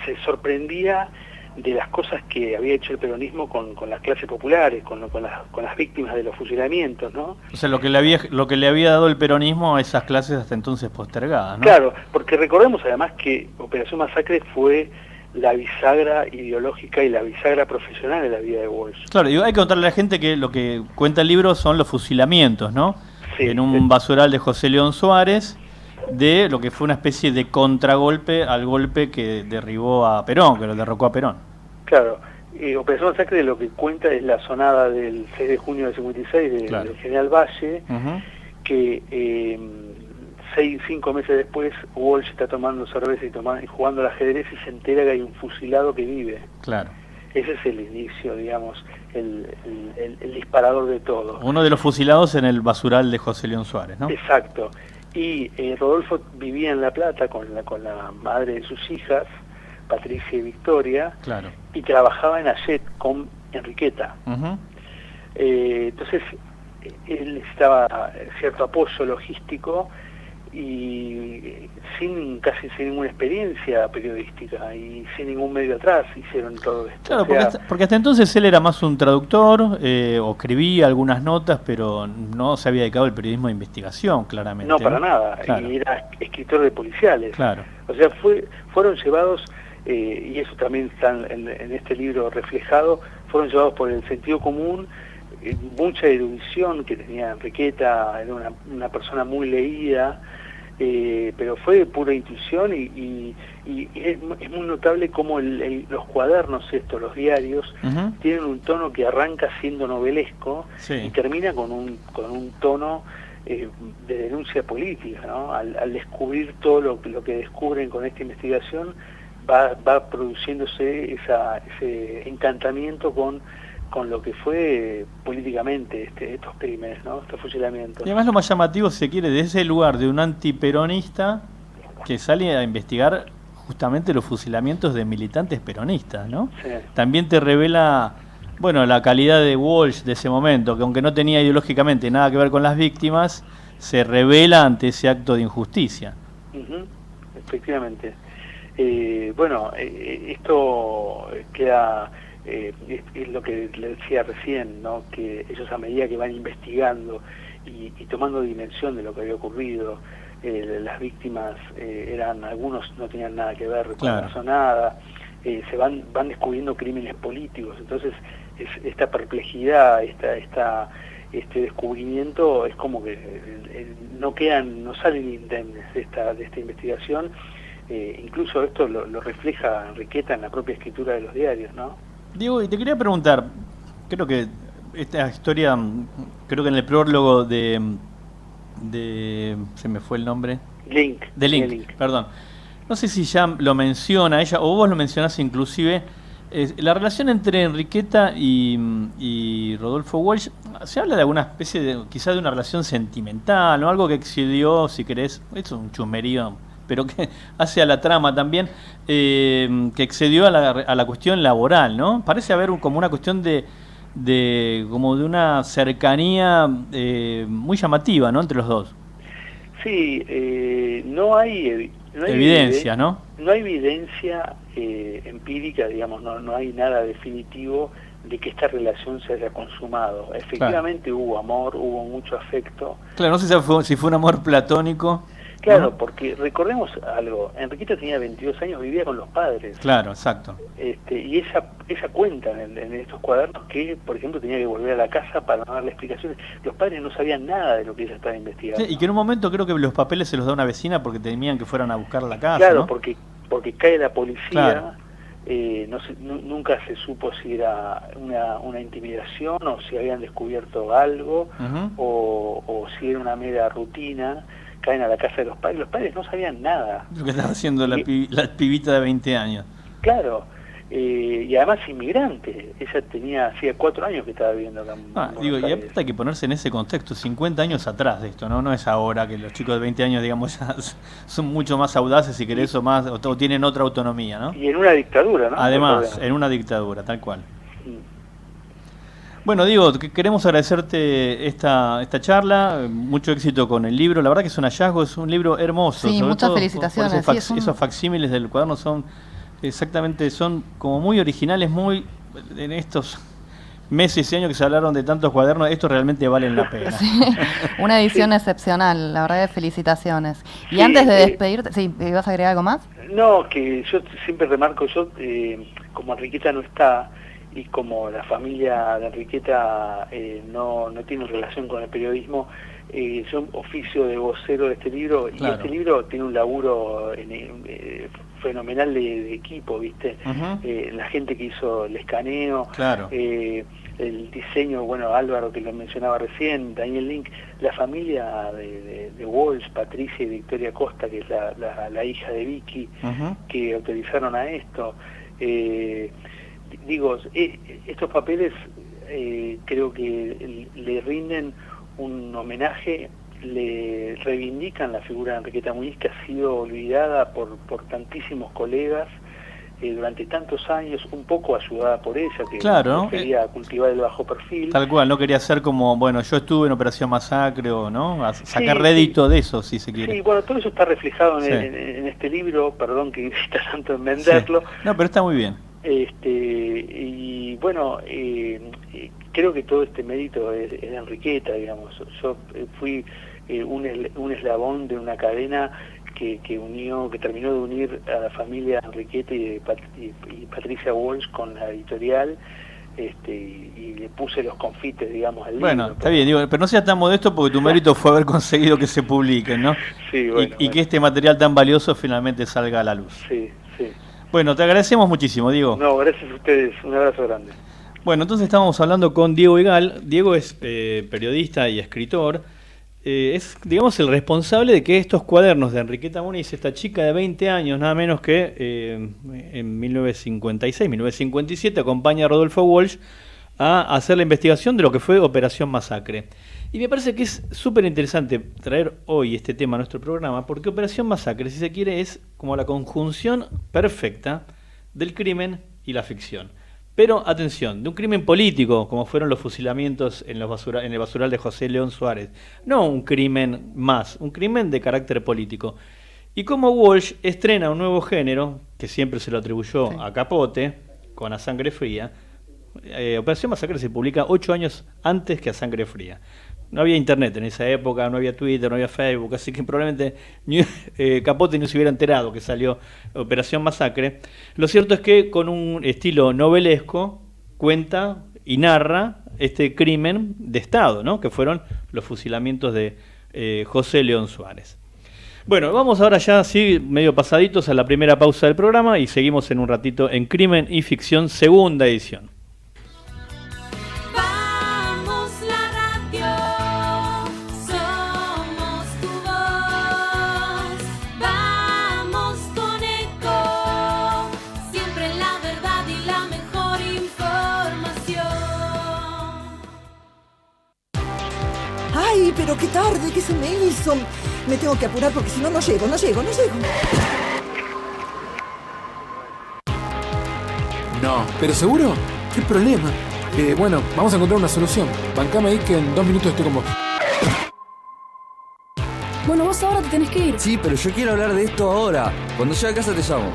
se sorprendía de las cosas que había hecho el peronismo con las clases populares, con las víctimas de los fusilamientos, ¿no? O sea, lo que le había dado el peronismo a esas clases hasta entonces postergadas, ¿no? Claro, porque recordemos además que Operación Masacre fue la bisagra ideológica y la bisagra profesional de la vida de Walsh. Claro, y hay que contarle a la gente que lo que cuenta el libro son los fusilamientos, ¿no? Sí, en un basural de José León Suárez, de lo que fue una especie de contragolpe al golpe que derribó a Perón, que lo derrocó a Perón. Claro, Operación Masacre lo que cuenta es la sonada del 6 de junio del 56 del general Valle, que 5 meses después Walsh está tomando cerveza y jugando al ajedrez y se entera que hay un fusilado que vive. Claro. Ese es el inicio, digamos, el disparador de todo. Uno de los fusilados en el basural de José León Suárez, ¿no? Exacto. Y Rodolfo vivía en La Plata con la madre de sus hijas, Patricia y Victoria, claro, y trabajaba en Ayet con Enriqueta. Entonces, él necesitaba cierto apoyo logístico y casi sin ninguna experiencia periodística y sin ningún medio atrás hicieron todo esto. Claro, porque hasta entonces él era más un traductor, o escribía algunas notas, pero no se había dedicado al periodismo de investigación, claramente. No, para nada, claro. y era escritor de policiales. Claro. O sea, fueron llevados, y eso también está en este libro reflejado, fueron llevados por el sentido común, mucha erudición que tenía Enriqueta, era una persona muy leída, pero fue de pura intuición y es muy notable cómo los cuadernos estos, los diarios, tienen un tono que arranca siendo novelesco y termina con un tono de denuncia política, ¿no? Al descubrir todo lo que descubren con esta investigación, va produciéndose ese encantamiento con lo que fue políticamente estos crímenes, ¿no? Estos fusilamientos. Y además lo más llamativo, si se quiere, de ese lugar de un antiperonista que sale a investigar justamente los fusilamientos de militantes peronistas, ¿no? Sí. También te revela, bueno, la calidad de Walsh de ese momento, que aunque no tenía ideológicamente nada que ver con las víctimas, se revela ante ese acto de injusticia. Efectivamente. Bueno, esto queda... es lo que le decía recién, ¿no? Que ellos, a medida que van investigando y tomando dimensión de lo que había ocurrido, las víctimas algunos no tenían nada que ver con la sonada, se van descubriendo crímenes políticos. Entonces esta perplejidad, este descubrimiento es como que no salen indemnes de esta investigación. Incluso esto lo refleja Enriqueta en la propia escritura de los diarios, ¿no? Diego, y te quería preguntar, creo que esta historia, creo que en el prólogo de se me fue el nombre. Link. Perdón. No sé si ya lo menciona ella, o vos lo mencionás inclusive, la relación entre Enriqueta y Rodolfo Walsh. Se habla de alguna especie quizás de una relación sentimental, o algo que excedió, si querés, esto es un chusmerío, pero que hace a la trama también, que excedió a la cuestión laboral, ¿no? Parece haber como una cuestión de una cercanía muy llamativa, ¿no?, entre los dos. Sí, no hay evidencia, ¿no? No hay evidencia empírica, digamos, no hay nada definitivo de que esta relación se haya consumado. Efectivamente, hubo amor, hubo mucho afecto. Claro, no sé si fue un amor platónico. Claro, porque recordemos algo, Enriqueta tenía 22 años, vivía con los padres. Claro, exacto. Y ella cuenta en estos cuadernos que, por ejemplo, tenía que volver a la casa para darle explicaciones. Los padres no sabían nada de lo que ella estaba investigando. Sí, y que en un momento creo que los papeles se los da una vecina porque temían que fueran a buscar la casa, Claro, ¿no? porque cae la policía, claro. Nunca se supo si era una intimidación o si habían descubierto algo, o si era una mera rutina. Caen a la casa de los padres no sabían nada. Lo que estaba haciendo la pibita de 20 años. Claro, y además inmigrante. Ella hacía 4 años que estaba viviendo acá en Buenos Digo, Aires. y hay que ponerse en ese contexto, 50 años atrás de esto, ¿no? No es ahora que los chicos de 20 años, digamos, ya son mucho más audaces, si querés, o tienen otra autonomía, ¿no? Y en una dictadura, ¿no? Además, en una dictadura, tal cual. Bueno, Diego, queremos agradecerte esta charla, mucho éxito con el libro, la verdad que es un hallazgo, es un libro hermoso. Sí, sobre muchas todo felicitaciones. Por esos facsímiles del cuaderno son como muy originales, muy en estos meses y años que se hablaron de tantos cuadernos, estos realmente valen la pena. Sí, una edición excepcional, la verdad, felicitaciones. Y antes de despedirte, ¿sí, ibas a agregar algo más? No, que yo siempre remarco, como Enriqueta no está, y como la familia de Enriqueta no tiene relación con el periodismo, yo oficio de vocero de este libro, claro. Y este libro tiene un laburo fenomenal de equipo, ¿viste? La gente que hizo el escaneo, claro. El diseño, bueno, Álvaro que lo mencionaba recién, Daniel Link, la familia de Walsh, Patricia y Victoria Costa, que es la hija de Vicky, que autorizaron a esto. Digo, estos papeles creo que le rinden un homenaje, le reivindican la figura de Enriqueta Muñiz, que ha sido olvidada por tantísimos colegas, durante tantos años, un poco ayudada por ella, que Claro, quería cultivar el bajo perfil. Tal cual, no quería ser como, bueno, yo estuve en Operación Masacre o no, sacar Sí, rédito de eso, si se quiere. Sí, bueno, todo eso está reflejado en, Sí. en este libro, perdón que insista tanto en venderlo. Sí. No, pero está muy bien. Y bueno, creo que todo este mérito es de Enriqueta, digamos. Yo fui un eslabón de una cadena que terminó de unir a la familia Enriqueta y Patricia Walsh con la editorial, y le puse los confites, digamos, al Bueno, libro. está bien, digo, pero no seas tan modesto porque tu mérito fue haber conseguido que se publiquen, ¿no? Sí, bueno, y que este material tan valioso finalmente salga a la luz. Sí, sí. Bueno, te agradecemos muchísimo, Diego. No, gracias a ustedes. Un abrazo grande. Bueno, entonces estábamos hablando con Diego Egal. Diego es periodista y escritor. Es, digamos, el responsable de que estos cuadernos de Enriqueta Muniz, esta chica de 20 años, nada menos que en 1956, 1957, acompaña a Rodolfo Walsh a hacer la investigación de lo que fue Operación Masacre. Y me parece que es súper interesante traer hoy este tema a nuestro programa, porque Operación Masacre, si se quiere, es como la conjunción perfecta del crimen y la ficción. Pero, atención, de un crimen político, como fueron los fusilamientos en el basural de José León Suárez. No un crimen más, un crimen de carácter político. Y como Walsh estrena un nuevo género, que siempre se lo atribuyó a Capote, con A Sangre Fría, Operación Masacre se publica 8 años antes que A Sangre Fría. No había internet en esa época, no había Twitter, no había Facebook, así que probablemente Capote no se hubiera enterado que salió Operación Masacre. Lo cierto es que con un estilo novelesco cuenta y narra este crimen de Estado, ¿no? Que fueron los fusilamientos de José León Suárez. Bueno, vamos ahora ya así medio pasaditos a la primera pausa del programa y seguimos en un ratito en Crimen y Ficción, segunda edición. ¡Ay, pero qué tarde que se me hizo! Me tengo que apurar porque si no, no llego. No, ¿pero seguro? ¿Qué problema? Bueno, vamos a encontrar una solución. Bancame ahí que en 2 minutos estoy con vos. Bueno, vos ahora te tenés que ir. Sí, pero yo quiero hablar de esto ahora. Cuando llegue a casa te llamo.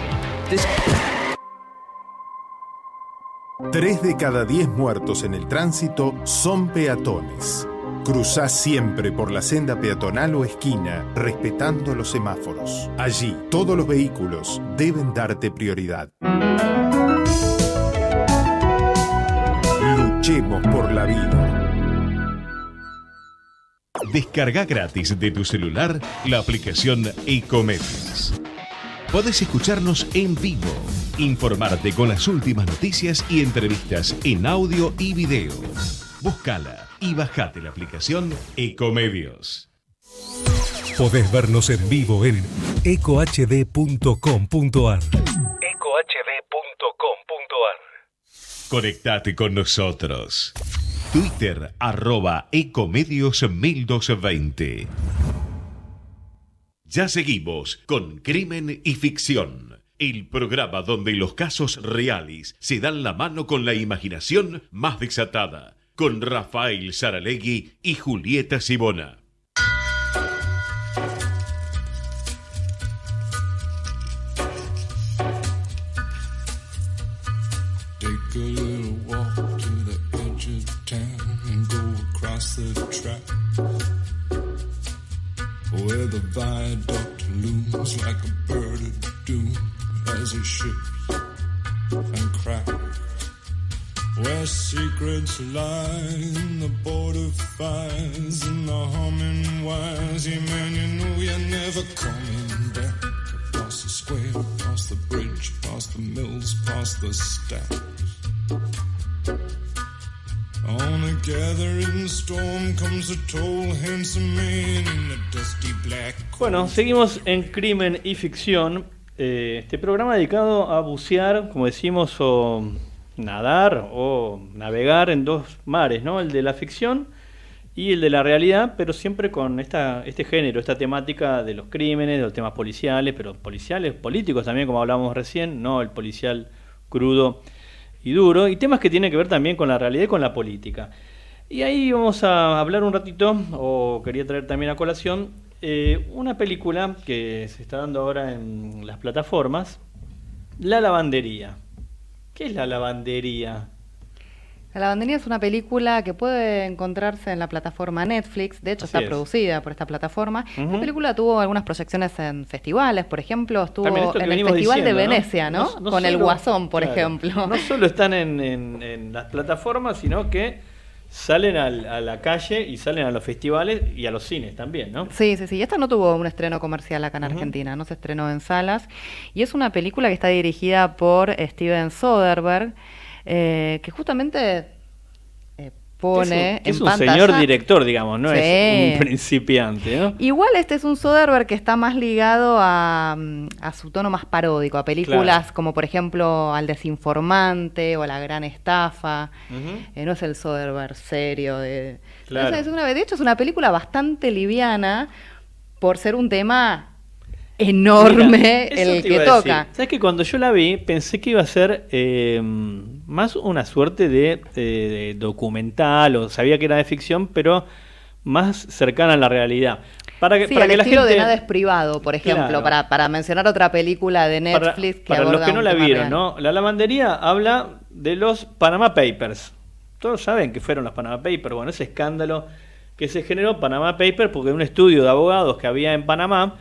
3 de cada 10 muertos en el tránsito son peatones. Cruzá siempre por la senda peatonal o esquina, respetando los semáforos. Allí, todos los vehículos deben darte prioridad. Luchemos por la vida. Descarga gratis de tu celular la aplicación Ecomedios. Podés escucharnos en vivo, informarte con las últimas noticias y entrevistas en audio y video. Búscala y bajate la aplicación Ecomedios. Podés vernos en vivo en ecohd.com.ar. Conectate con nosotros. Twitter @Ecomedios1220. Ya seguimos con Crimen y Ficción, el programa donde los casos reales se dan la mano con la imaginación más desatada, con Rafael Saralegui y Julieta Sibona. Take a little walk to the edge of town and go across the track where the viaduct looms like a bird of doom as it shifts and cracks, where secrets lie in the border fires and the humming wires. Yeah, man, you know you're never coming back. Across the square, across the bridge, past the mills, past the stacks. On a gathering storm comes a tall, handsome man in a dusty black coat. Bueno, seguimos en Crimen y Ficción, este programa dedicado a bucear, como decimos, o nadar o navegar en dos mares, ¿no? El de la ficción y el de la realidad, pero siempre con este género, esta temática de los crímenes, de los temas policiales, pero policiales, políticos también, como hablábamos recién, no el policial crudo y duro, y temas que tienen que ver también con la realidad y con la política. Y ahí vamos a hablar un ratito, o quería traer también a colación, una película que se está dando ahora en las plataformas, La Lavandería. ¿Qué es La Lavandería? La Lavandería es una película que puede encontrarse en la plataforma Netflix, de hecho Así está es. producida por esta plataforma. Esta película tuvo algunas proyecciones en festivales, por ejemplo, estuvo También esto que en el venimos Festival diciendo, de ¿no? Venecia, ¿no? No Con el solo- Guasón, por claro, ejemplo. No solo están en las plataformas, sino que salen a la calle y salen a los festivales y a los cines también, ¿no? Sí, sí, sí. Esta no tuvo un estreno comercial acá en Argentina, no se estrenó en salas. Y es una película que está dirigida por Steven Soderbergh, que justamente pone es en un pantalla... señor director, digamos, no Sí. es un principiante, ¿no? Igual este es un Soderbergh que está más ligado a su tono más paródico, a películas Claro. como por ejemplo Al Desinformante o La Gran Estafa. Ujú. No es el Soderbergh serio. Claro. De hecho es una película bastante liviana por ser un tema enorme Mira, eso el te que iba a decir. toca. ¿Sabes que cuando yo la vi pensé que iba a ser más una suerte de documental, o sabía que era de ficción, pero más cercana a la realidad? Para que, Sí, para al que la estilo gente, de Nada es privado, por ejemplo, Claro. para mencionar otra película de Netflix que para los aborda que no un la tema vieron, real. ¿no? La Lavandería habla de los Panama Papers. Todos saben que fueron los Panama Papers. Bueno, ese escándalo que se generó, Panama Papers, porque un estudio de abogados que había en Panamá,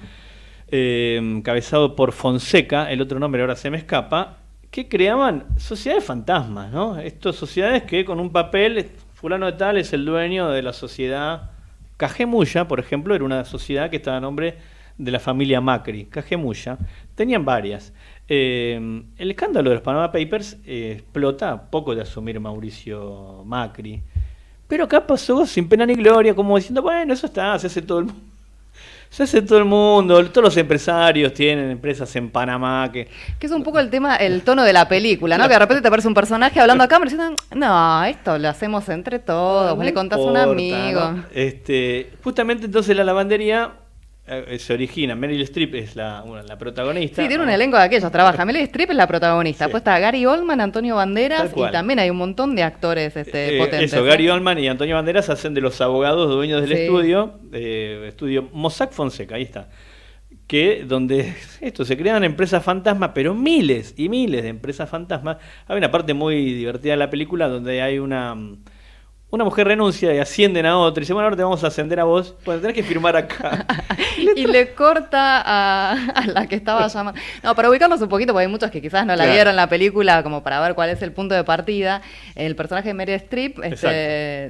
encabezado por Fonseca, el otro nombre ahora se me escapa, que creaban sociedades fantasmas, ¿no? Estas sociedades que con un papel, fulano de tal es el dueño de la sociedad. Cajemuya, por ejemplo, era una sociedad que estaba a nombre de la familia Macri. Cajemuya. Tenían varias. El escándalo de los Panama Papers explota a poco de asumir Mauricio Macri. Pero acá pasó sin pena ni gloria, como diciendo, bueno, eso está, se hace todo el mundo. Se hace todo el mundo, todos los empresarios tienen empresas en Panamá que Que es un poco el tema, el tono de la película, ¿no? Que de repente te aparece un personaje hablando a cámara diciendo, no, esto lo hacemos entre todos, vos le contás a un importa, amigo. ¿no? Justamente entonces La Lavandería se origina, Meryl Streep es la protagonista. Sí, tiene un elenco de aquellos, trabaja. Meryl Streep es la protagonista. Después está Gary Oldman, Antonio Banderas Tal cual. y también hay un montón de actores potentes. Eso, Gary Oldman y Antonio Banderas hacen de los abogados dueños del Sí. estudio Mossack Fonseca, ahí está. Que donde se crean empresas fantasmas, pero miles y miles de empresas fantasmas. Hay una parte muy divertida de la película donde hay una mujer renuncia y ascienden a otra y dice, bueno, ahora te vamos a ascender a vos, bueno, tenés que firmar acá. Y le corta a la que estaba llamando. No, para ubicarnos un poquito, porque hay muchos que quizás no la Claro. vieron la película, como para ver cuál es el punto de partida. El personaje de Meryl Streep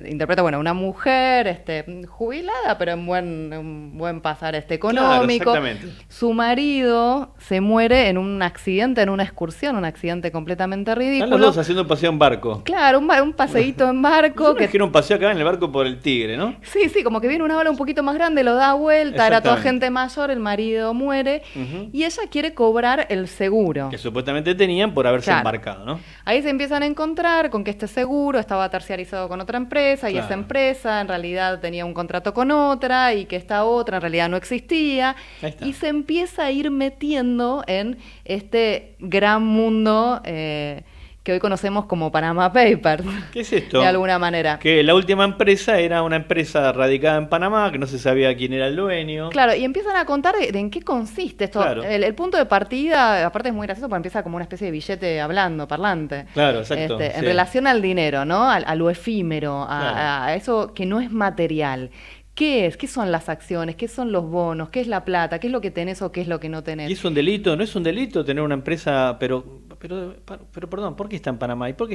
interpreta, bueno, una mujer jubilada, pero en un buen pasar económico. Claro, exactamente. Su marido se muere en un accidente, en una excursión, un accidente completamente Están los ridículo. dos haciendo un paseo en barco. Claro, un paseíto en barco. Que era un paseo acá en el barco por el Tigre, ¿no? Sí, sí, como que viene una ola un poquito más grande, lo da vuelta, era toda Exactamente. gente mayor, el marido muere Ujú. y ella quiere cobrar el seguro. Que supuestamente tenían por haberse Claro. embarcado, ¿no? Ahí se empiezan a encontrar con que este seguro estaba terciarizado con otra empresa y Claro. esa empresa en realidad tenía un contrato con otra y que esta otra en realidad no existía. Ahí está. Y se empieza a ir metiendo en este gran mundo que hoy conocemos como Panama Papers. ¿Qué es esto? De alguna manera. Que la última empresa era una empresa radicada en Panamá, que no se sabía quién era el dueño. Claro, y empiezan a contar de en qué consiste esto. Claro. El punto de partida, aparte es muy gracioso porque empieza como una especie de billete hablando, parlante. Claro, exacto, En sí. relación al dinero, ¿no? A lo efímero, Claro. a eso que no es material. ¿Qué es? ¿Qué son las acciones? ¿Qué son los bonos? ¿Qué es la plata? ¿Qué es lo que tenés o qué es lo que no tenés? ¿Y es un delito? ¿No es un delito tener una empresa? Pero perdón, ¿por qué está en Panamá? ¿Y por qué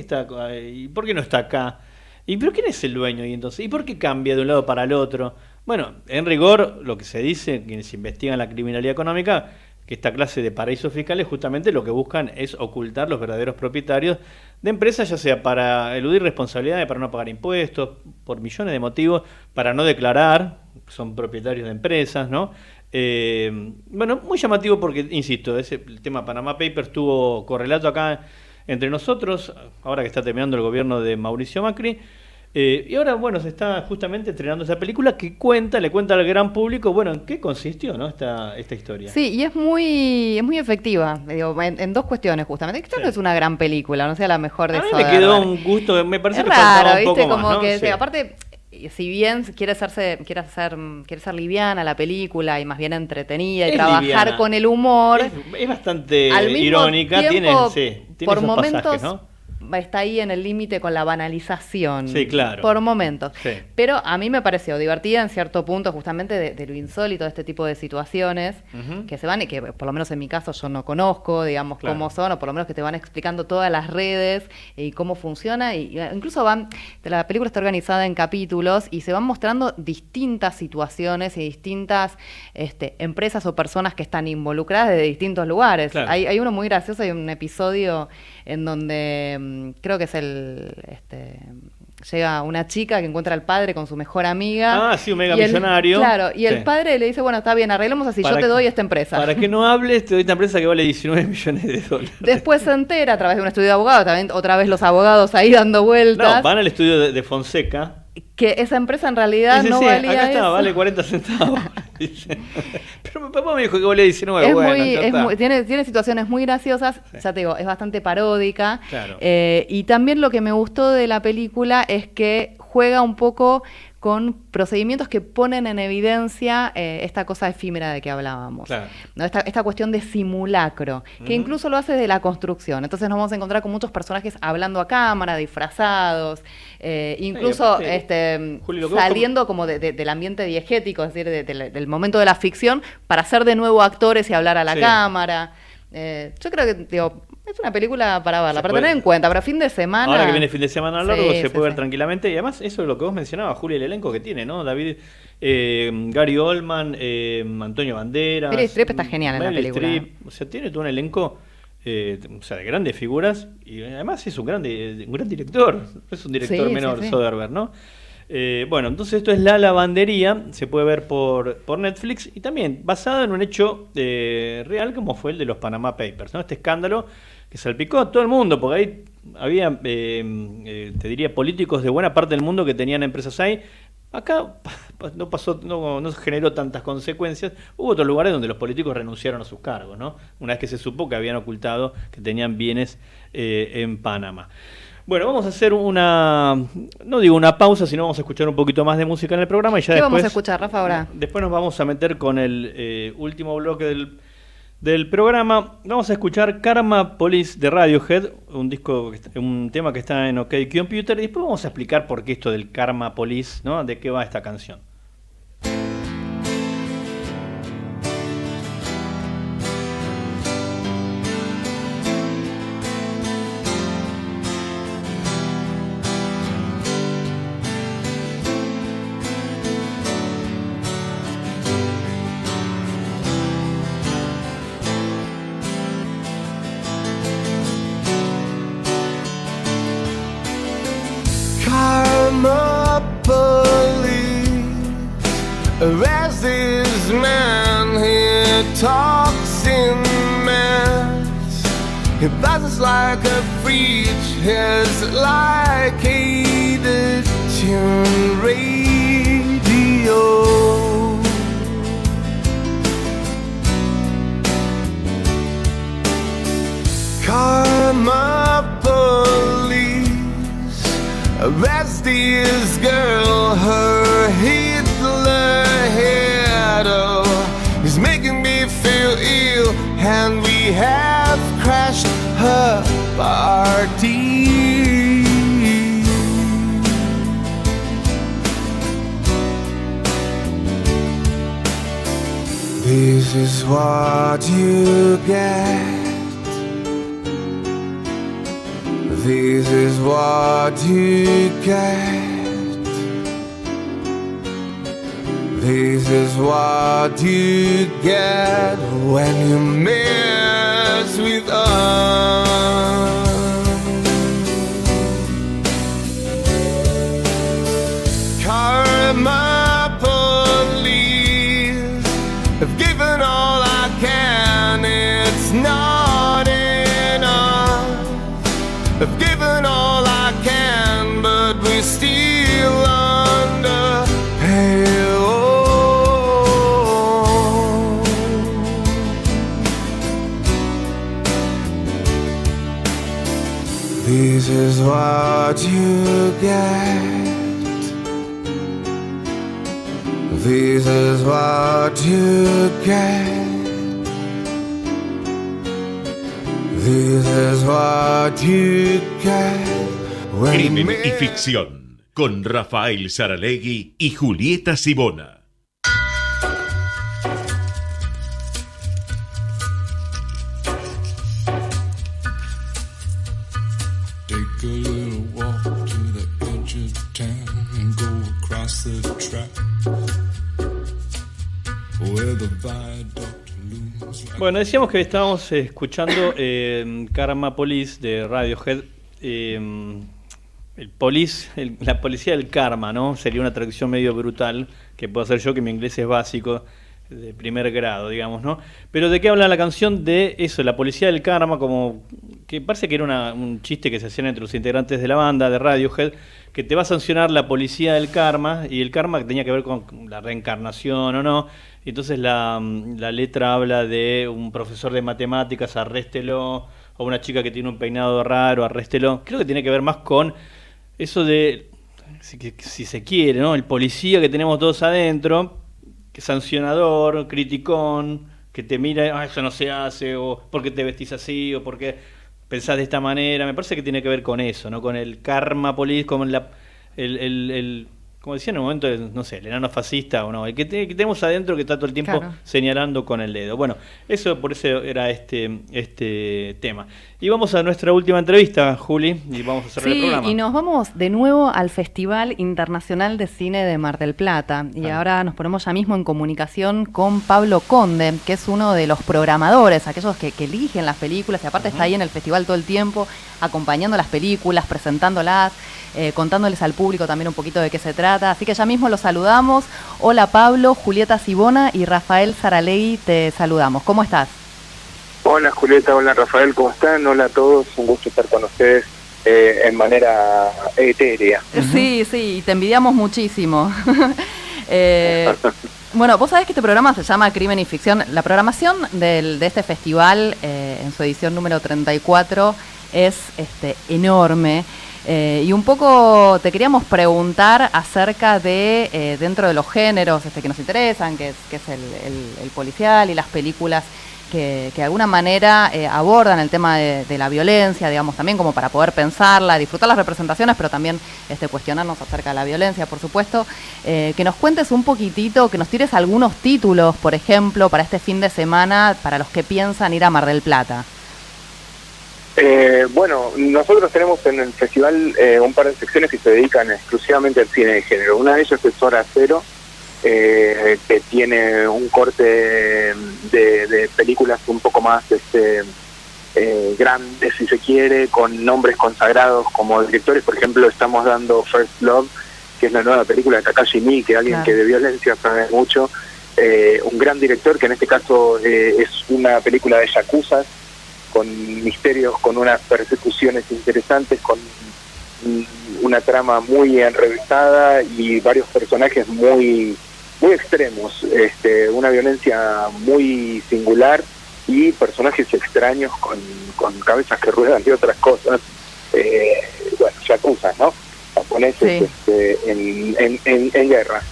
no está acá? ¿Y pero quién es el dueño? ¿Y entonces? ¿Y por qué cambia de un lado para el otro? Bueno, en rigor, lo que se dice, quienes investigan la criminalidad económica, que esta clase de paraísos fiscales justamente lo que buscan es ocultar los verdaderos propietarios de empresas, ya sea para eludir responsabilidades, para no pagar impuestos, por millones de motivos, para no declarar, son propietarios de empresas, ¿no? Bueno, muy llamativo porque, insisto, el tema Panama Papers tuvo correlato acá entre nosotros, ahora que está terminando el gobierno de Mauricio Macri, Y ahora, bueno, se está justamente estrenando esa película que le cuenta al gran público, bueno, en qué consistió, ¿no? esta historia. Sí, y es muy efectiva, digo, en dos cuestiones justamente. Esta no es una gran película, no sea la mejor de A mí Soderbergh. me quedó un gusto, me parece es que raro, faltaba un ¿viste? poco Como más, ¿no? que, Sí. aparte, si bien quiere ser liviana la película y más bien entretenida y Es trabajar liviana. con el humor, Es bastante al mismo irónica, tiempo, tiene por esos momentos pasajes, ¿no? está ahí en el límite con la banalización. Sí, claro. Por momentos. Sí. Pero a mí me pareció divertida en cierto punto justamente de lo insólito de este tipo de situaciones que se van y que por lo menos en mi caso yo no conozco, digamos, Claro. cómo son, o por lo menos que te van explicando todas las redes y cómo funciona. Y incluso la película está organizada en capítulos y se van mostrando distintas situaciones y distintas empresas o personas que están involucradas de distintos lugares. Claro. Hay uno muy gracioso, hay un episodio en donde creo que es llega una chica que encuentra al padre con su mejor amiga. Ah, sí, un mega y millonario. Claro, y el Sí. padre le dice, bueno, está bien, arreglemos así, yo te doy esta empresa. Para que no hables, te doy esta empresa que vale 19 millones de dólares. Después se entera a través de un estudio de abogados, también otra vez los abogados ahí dando vueltas, No, van al estudio de Fonseca. que esa empresa en realidad Dice, no sí, valía acá está, eso. vale 40 centavos. Dice. Pero mi papá me dijo que valía 19. Es bueno, muy, ya es está. muy- tiene situaciones muy graciosas, Sí. ya te digo, es bastante paródica. Claro. Y también lo que me gustó de la película es que juega un poco con procedimientos que ponen en evidencia esta cosa efímera de que hablábamos. Claro. ¿No? Esta cuestión de simulacro, que incluso lo hace de la construcción. Entonces nos vamos a encontrar con muchos personajes hablando a cámara, disfrazados, incluso aparte, Juli, lo que vos saliendo como del ambiente diegético, es decir, del momento de la ficción, para ser de nuevo actores y hablar a la Sí. cámara. Yo creo que, digo, es una película para verla, Se para puede. tener en cuenta, pero fin de semana... Ahora que viene el fin de semana largo, Sí, se sí, puede ver sí. tranquilamente. Y además, eso es lo que vos mencionabas, Julia, el elenco que tiene, ¿no? David, Gary Oldman, Antonio Banderas. Meryl Streep está genial en la Meryl película. Streep. O sea, tiene todo un elenco o sea, de grandes figuras. Y además es un gran director. No es un director Sí, menor, sí, sí. Soderbergh, ¿no? Bueno, entonces esto es La Lavandería, se puede ver por Netflix y también basado en un hecho real como fue el de los Panama Papers, ¿no? Este escándalo que salpicó a todo el mundo, porque ahí había, te diría, políticos de buena parte del mundo que tenían empresas ahí. Acá no generó tantas consecuencias. Hubo otros lugares donde los políticos renunciaron a sus cargos, ¿no? Una vez que se supo que habían ocultado que tenían bienes en Panamá. Bueno, vamos a hacer no digo una pausa, sino vamos a escuchar un poquito más de música en el programa y ya ¿Qué después... vamos a escuchar, Rafa, ahora? Después nos vamos a meter con el último bloque del programa. Vamos a escuchar Karma Police de Radiohead, un tema que está en OK Computer, y después vamos a explicar por qué esto del Karma Police, ¿no? De qué va esta canción. Karma police, arrest this man, he talks in mass. He buzzes like a breach, he's like a tuned radio. Karma police, arrest this girl, her Hitler head. Oh, he's making me feel ill, and we have crashed her party. This is what you get. This is what you get. This is what you get when you mess with us. Karma police, I've given all I can, it's not enough. I've given all I can, but we still This is what you get. This is what you get. Crimen y ficción con Rafael Saralegui y Julieta Sibona. Take a little walk to the edge of town and go across the track where the viaduct looms like... Bueno, decíamos que estábamos escuchando Karma Police de Radiohead. La policía del karma, ¿no? Sería una traducción medio brutal que puedo hacer yo, que mi inglés es básico, de primer grado, digamos, ¿no? Pero ¿de qué habla la canción? De eso, la policía del karma, como que parece que era un chiste que se hacían entre los integrantes de la banda de Radiohead, que te va a sancionar la policía del karma, y el karma tenía que ver con la reencarnación o no. Entonces la letra habla de un profesor de matemáticas, arréstelo, o una chica que tiene un peinado raro, arréstelo. Creo que tiene que ver más con eso de, si se quiere, ¿no? El policía que tenemos todos adentro, que sancionador, criticón, que te mira, eso no se hace, o por qué te vestís así, o por qué pensás de esta manera. Me parece que tiene que ver con eso, ¿no? Con el karma police, con como decía en un momento, no sé, el enano fascista o no, el que tenemos adentro que está todo el tiempo señalando con el dedo. Bueno, por eso era este tema. Y vamos a nuestra última entrevista, Juli, y vamos a cerrar el programa. Sí, y nos vamos de nuevo al Festival Internacional de Cine de Mar del Plata. Y ahora nos ponemos ya mismo en comunicación con Pablo Conde, que es uno de los programadores, aquellos que eligen las películas, y aparte está ahí en el festival todo el tiempo, acompañando las películas, presentándolas, contándoles al público también un poquito de qué se trata. Así que ya mismo los saludamos. Hola Pablo, Julieta Sibona y Rafael Saralegui, te saludamos. ¿Cómo estás? Hola Julieta, hola Rafael, ¿cómo están? Hola a todos, un gusto estar con ustedes en manera etérea. Sí, te envidiamos muchísimo. Bueno, vos sabés que este programa se llama Crimen y Ficción. La programación de este festival, en su edición número 34, es enorme. Y un poco te queríamos preguntar acerca de, dentro de los géneros que nos interesan, que es el policial y las películas que de alguna manera abordan el tema de la violencia, digamos, también como para poder pensarla, disfrutar las representaciones, pero también cuestionarnos acerca de la violencia, por supuesto. Que nos cuentes un poquitito, que nos tires algunos títulos, por ejemplo, para este fin de semana, para los que piensan ir a Mar del Plata. Bueno, nosotros tenemos en el festival un par de secciones que se dedican exclusivamente al cine de género. Una de ellas es Hora Cero, que tiene un corte de películas un poco más grandes, si se quiere, con nombres consagrados como directores. Por ejemplo, estamos dando First Love, que es la nueva película de Takashi Miike, alguien que de violencia sabe mucho, un gran director, que en este caso es una película de yakuzas, con misterios, con unas persecuciones interesantes, con una trama muy enrevesada y varios personajes muy extremos, una violencia muy singular y personajes extraños con cabezas que ruedan y otras cosas, yakuzas, ¿no? Japoneses en guerra.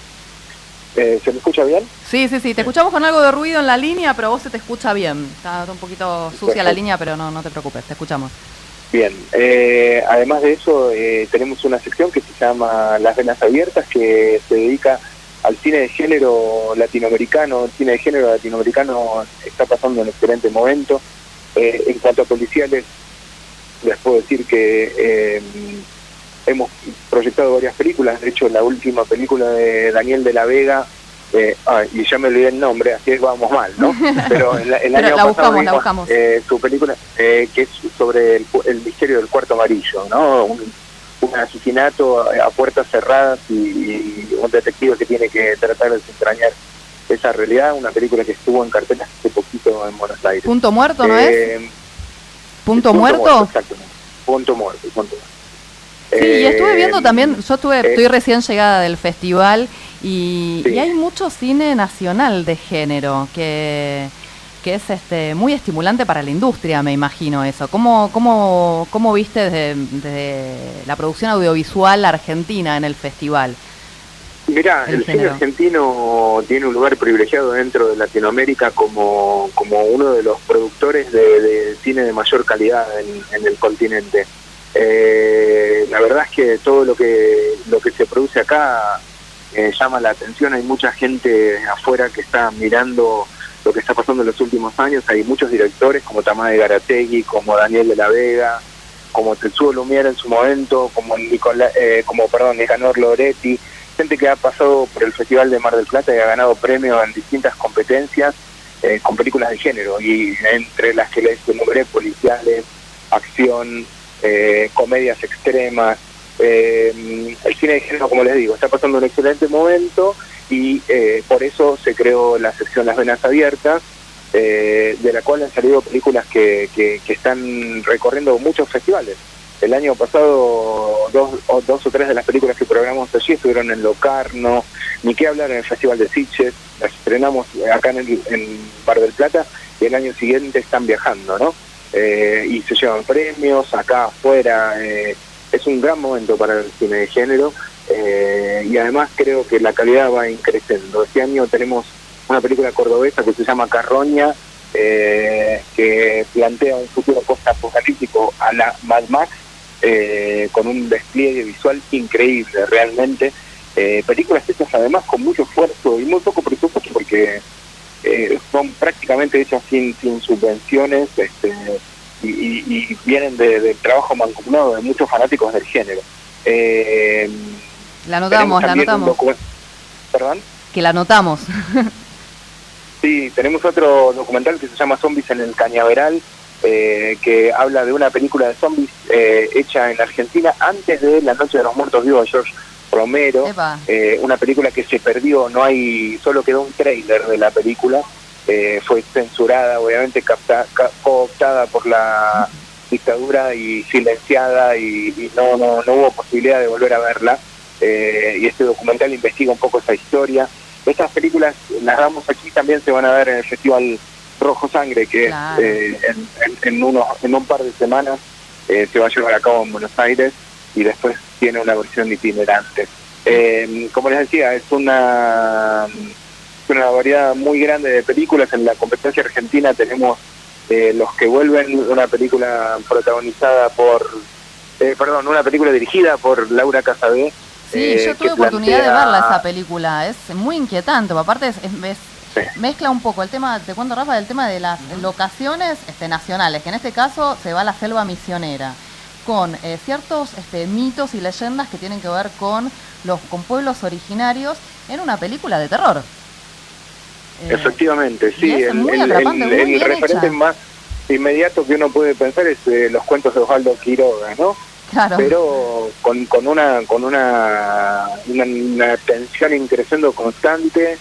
¿Se me escucha bien? Sí, te escuchamos con algo de ruido en la línea, pero vos se te escucha bien. Está un poquito sucia la línea, pero no te preocupes, te escuchamos. Bien, además de eso tenemos una sección que se llama Las Venas Abiertas, que se dedica al cine de género latinoamericano. El cine de género latinoamericano está pasando un excelente momento. En cuanto a policiales, les puedo decir que hemos proyectado varias películas. De hecho, la última película de Daniel de la Vega, y ya me olvidé el nombre, así es, vamos mal, ¿no? Pero el año pasado vimos su película, que es sobre el misterio del cuarto amarillo, ¿no? Un asesinato a puertas cerradas y un detective que tiene que tratar de desentrañar esa realidad. Una película que estuvo en cartel hace poquito en Buenos Aires. ¿Punto Muerto, no es? ¿Punto Muerto? Exactamente, Punto Muerto. Sí, y estuve viendo también, yo estoy recién llegada del festival y hay mucho cine nacional de género que es muy estimulante para la industria, me imagino eso. ¿Cómo viste desde la producción audiovisual argentina en el festival? Mirá, el cine argentino tiene un lugar privilegiado dentro de Latinoamérica como uno de los productores de cine de mayor calidad en el continente. La verdad es que todo lo que se produce acá llama la atención. Hay mucha gente afuera que está mirando lo que está pasando en los últimos años. Hay muchos directores como Tamás Garategui, como Daniel de la Vega, como Tetsuo Lumière en su momento, como Nicanor Loretti, gente que ha pasado por el Festival de Mar del Plata y ha ganado premios en distintas competencias con películas de género, y entre las que les nombré policiales, acción, comedias extremas. El cine de género, como les digo, está pasando un excelente momento, y por eso se creó la sección Las Venas Abiertas, de la cual han salido películas que están recorriendo muchos festivales. El año pasado dos o tres de las películas que programamos allí estuvieron en Locarno, ni qué hablar en el Festival de Sitges. Las estrenamos acá en Mar del Plata, y el año siguiente están viajando, ¿no? Y se llevan premios acá afuera. Es un gran momento para el cine de género, y además creo que la calidad va increciendo. Este año tenemos una película cordobesa que se llama Carroña, que plantea un futuro post-apocalíptico a la Mad Max, con un despliegue visual increíble realmente. Películas hechas además con mucho esfuerzo y muy poco presupuesto, porque son prácticamente hechas sin subvenciones, y vienen del trabajo mancomunado de muchos fanáticos del género. La anotamos. ¿Perdón? Que la anotamos. Sí, tenemos otro documental que se llama Zombies en el Cañaveral, que habla de una película de zombies hecha en Argentina antes de La Noche de los Muertos Vivos de George Romero. Una película que se perdió, solo quedó un tráiler de la película. Fue censurada, obviamente cooptada por la dictadura y silenciada, y no hubo posibilidad de volver a verla. Y este documental investiga un poco esa historia. Estas películas las damos aquí, también se van a ver en el Festival Rojo Sangre, que claro, en un par de semanas se va a llevar a cabo en Buenos Aires, y después tiene una versión itinerante. Como les decía, es una variedad muy grande de películas. En la competencia argentina tenemos Los que vuelven, una película protagonizada una película dirigida por Laura Casabé. Sí, yo tuve oportunidad de verla esa película, es muy inquietante, aparte mezcla un poco el tema, te cuento Rafa, del tema de las locaciones nacionales, que en este caso se va a la selva misionera, con ciertos mitos y leyendas que tienen que ver con pueblos originarios, en una película de terror. Efectivamente, sí, el referente más inmediato que uno puede pensar es los cuentos de Osvaldo Quiroga, ¿no? Claro. Pero con una tensión increciendo constante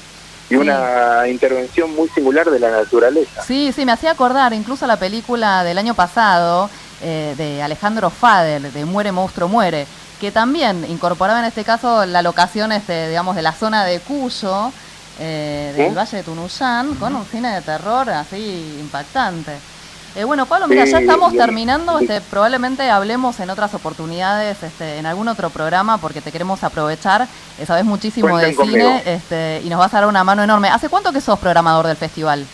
y una intervención muy singular de la naturaleza. Sí, me hacía acordar incluso la película del año pasado de Alejandro Fadel, de Muere Monstruo Muere, que también incorporaba en este caso la locación digamos de la zona de Cuyo, del Valle de Tunuyán, con un cine de terror así impactante. Bueno, Pablo, mira, ya estamos terminando, probablemente hablemos en otras oportunidades, en algún otro programa, porque te queremos aprovechar, sabes muchísimo de cine, y nos vas a dar una mano enorme. ¿Hace cuánto que sos programador del festival?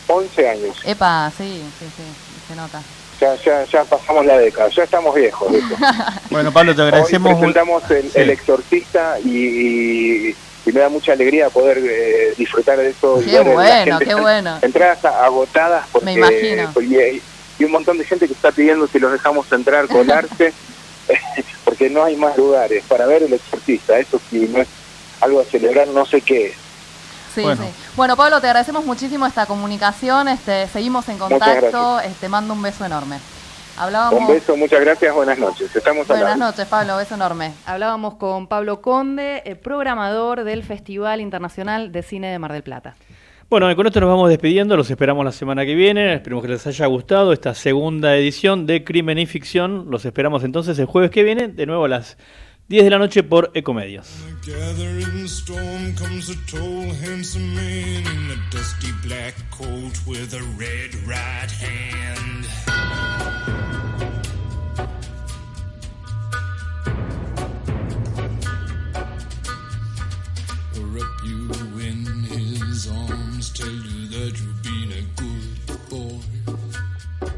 11 años. Epa, sí, se nota. Ya pasamos la década, ya estamos viejos. Bueno, Pablo, te agradecemos. Hoy presentamos El Exorcista, y me da mucha alegría poder disfrutar de eso. Qué bueno. Entradas agotadas, porque me imagino. Y un montón de gente que está pidiendo si los dejamos entrar, colarse, porque no hay más lugares para ver El Exorcista. Eso sí, no es algo a celebrar, no sé qué es. Sí. Bueno, Pablo, te agradecemos muchísimo esta comunicación, seguimos en contacto, te mando un beso enorme. Un beso, muchas gracias, buenas noches. Buenas noches, Pablo, beso enorme. Hablábamos con Pablo Conde, programador del Festival Internacional de Cine de Mar del Plata. Bueno, con esto nos vamos despidiendo, los esperamos la semana que viene, esperemos que les haya gustado esta segunda edición de Crimen y Ficción. Los esperamos entonces el jueves que viene, de nuevo a las 10 de la noche por Ecomedios. gather up you in his arms, tell you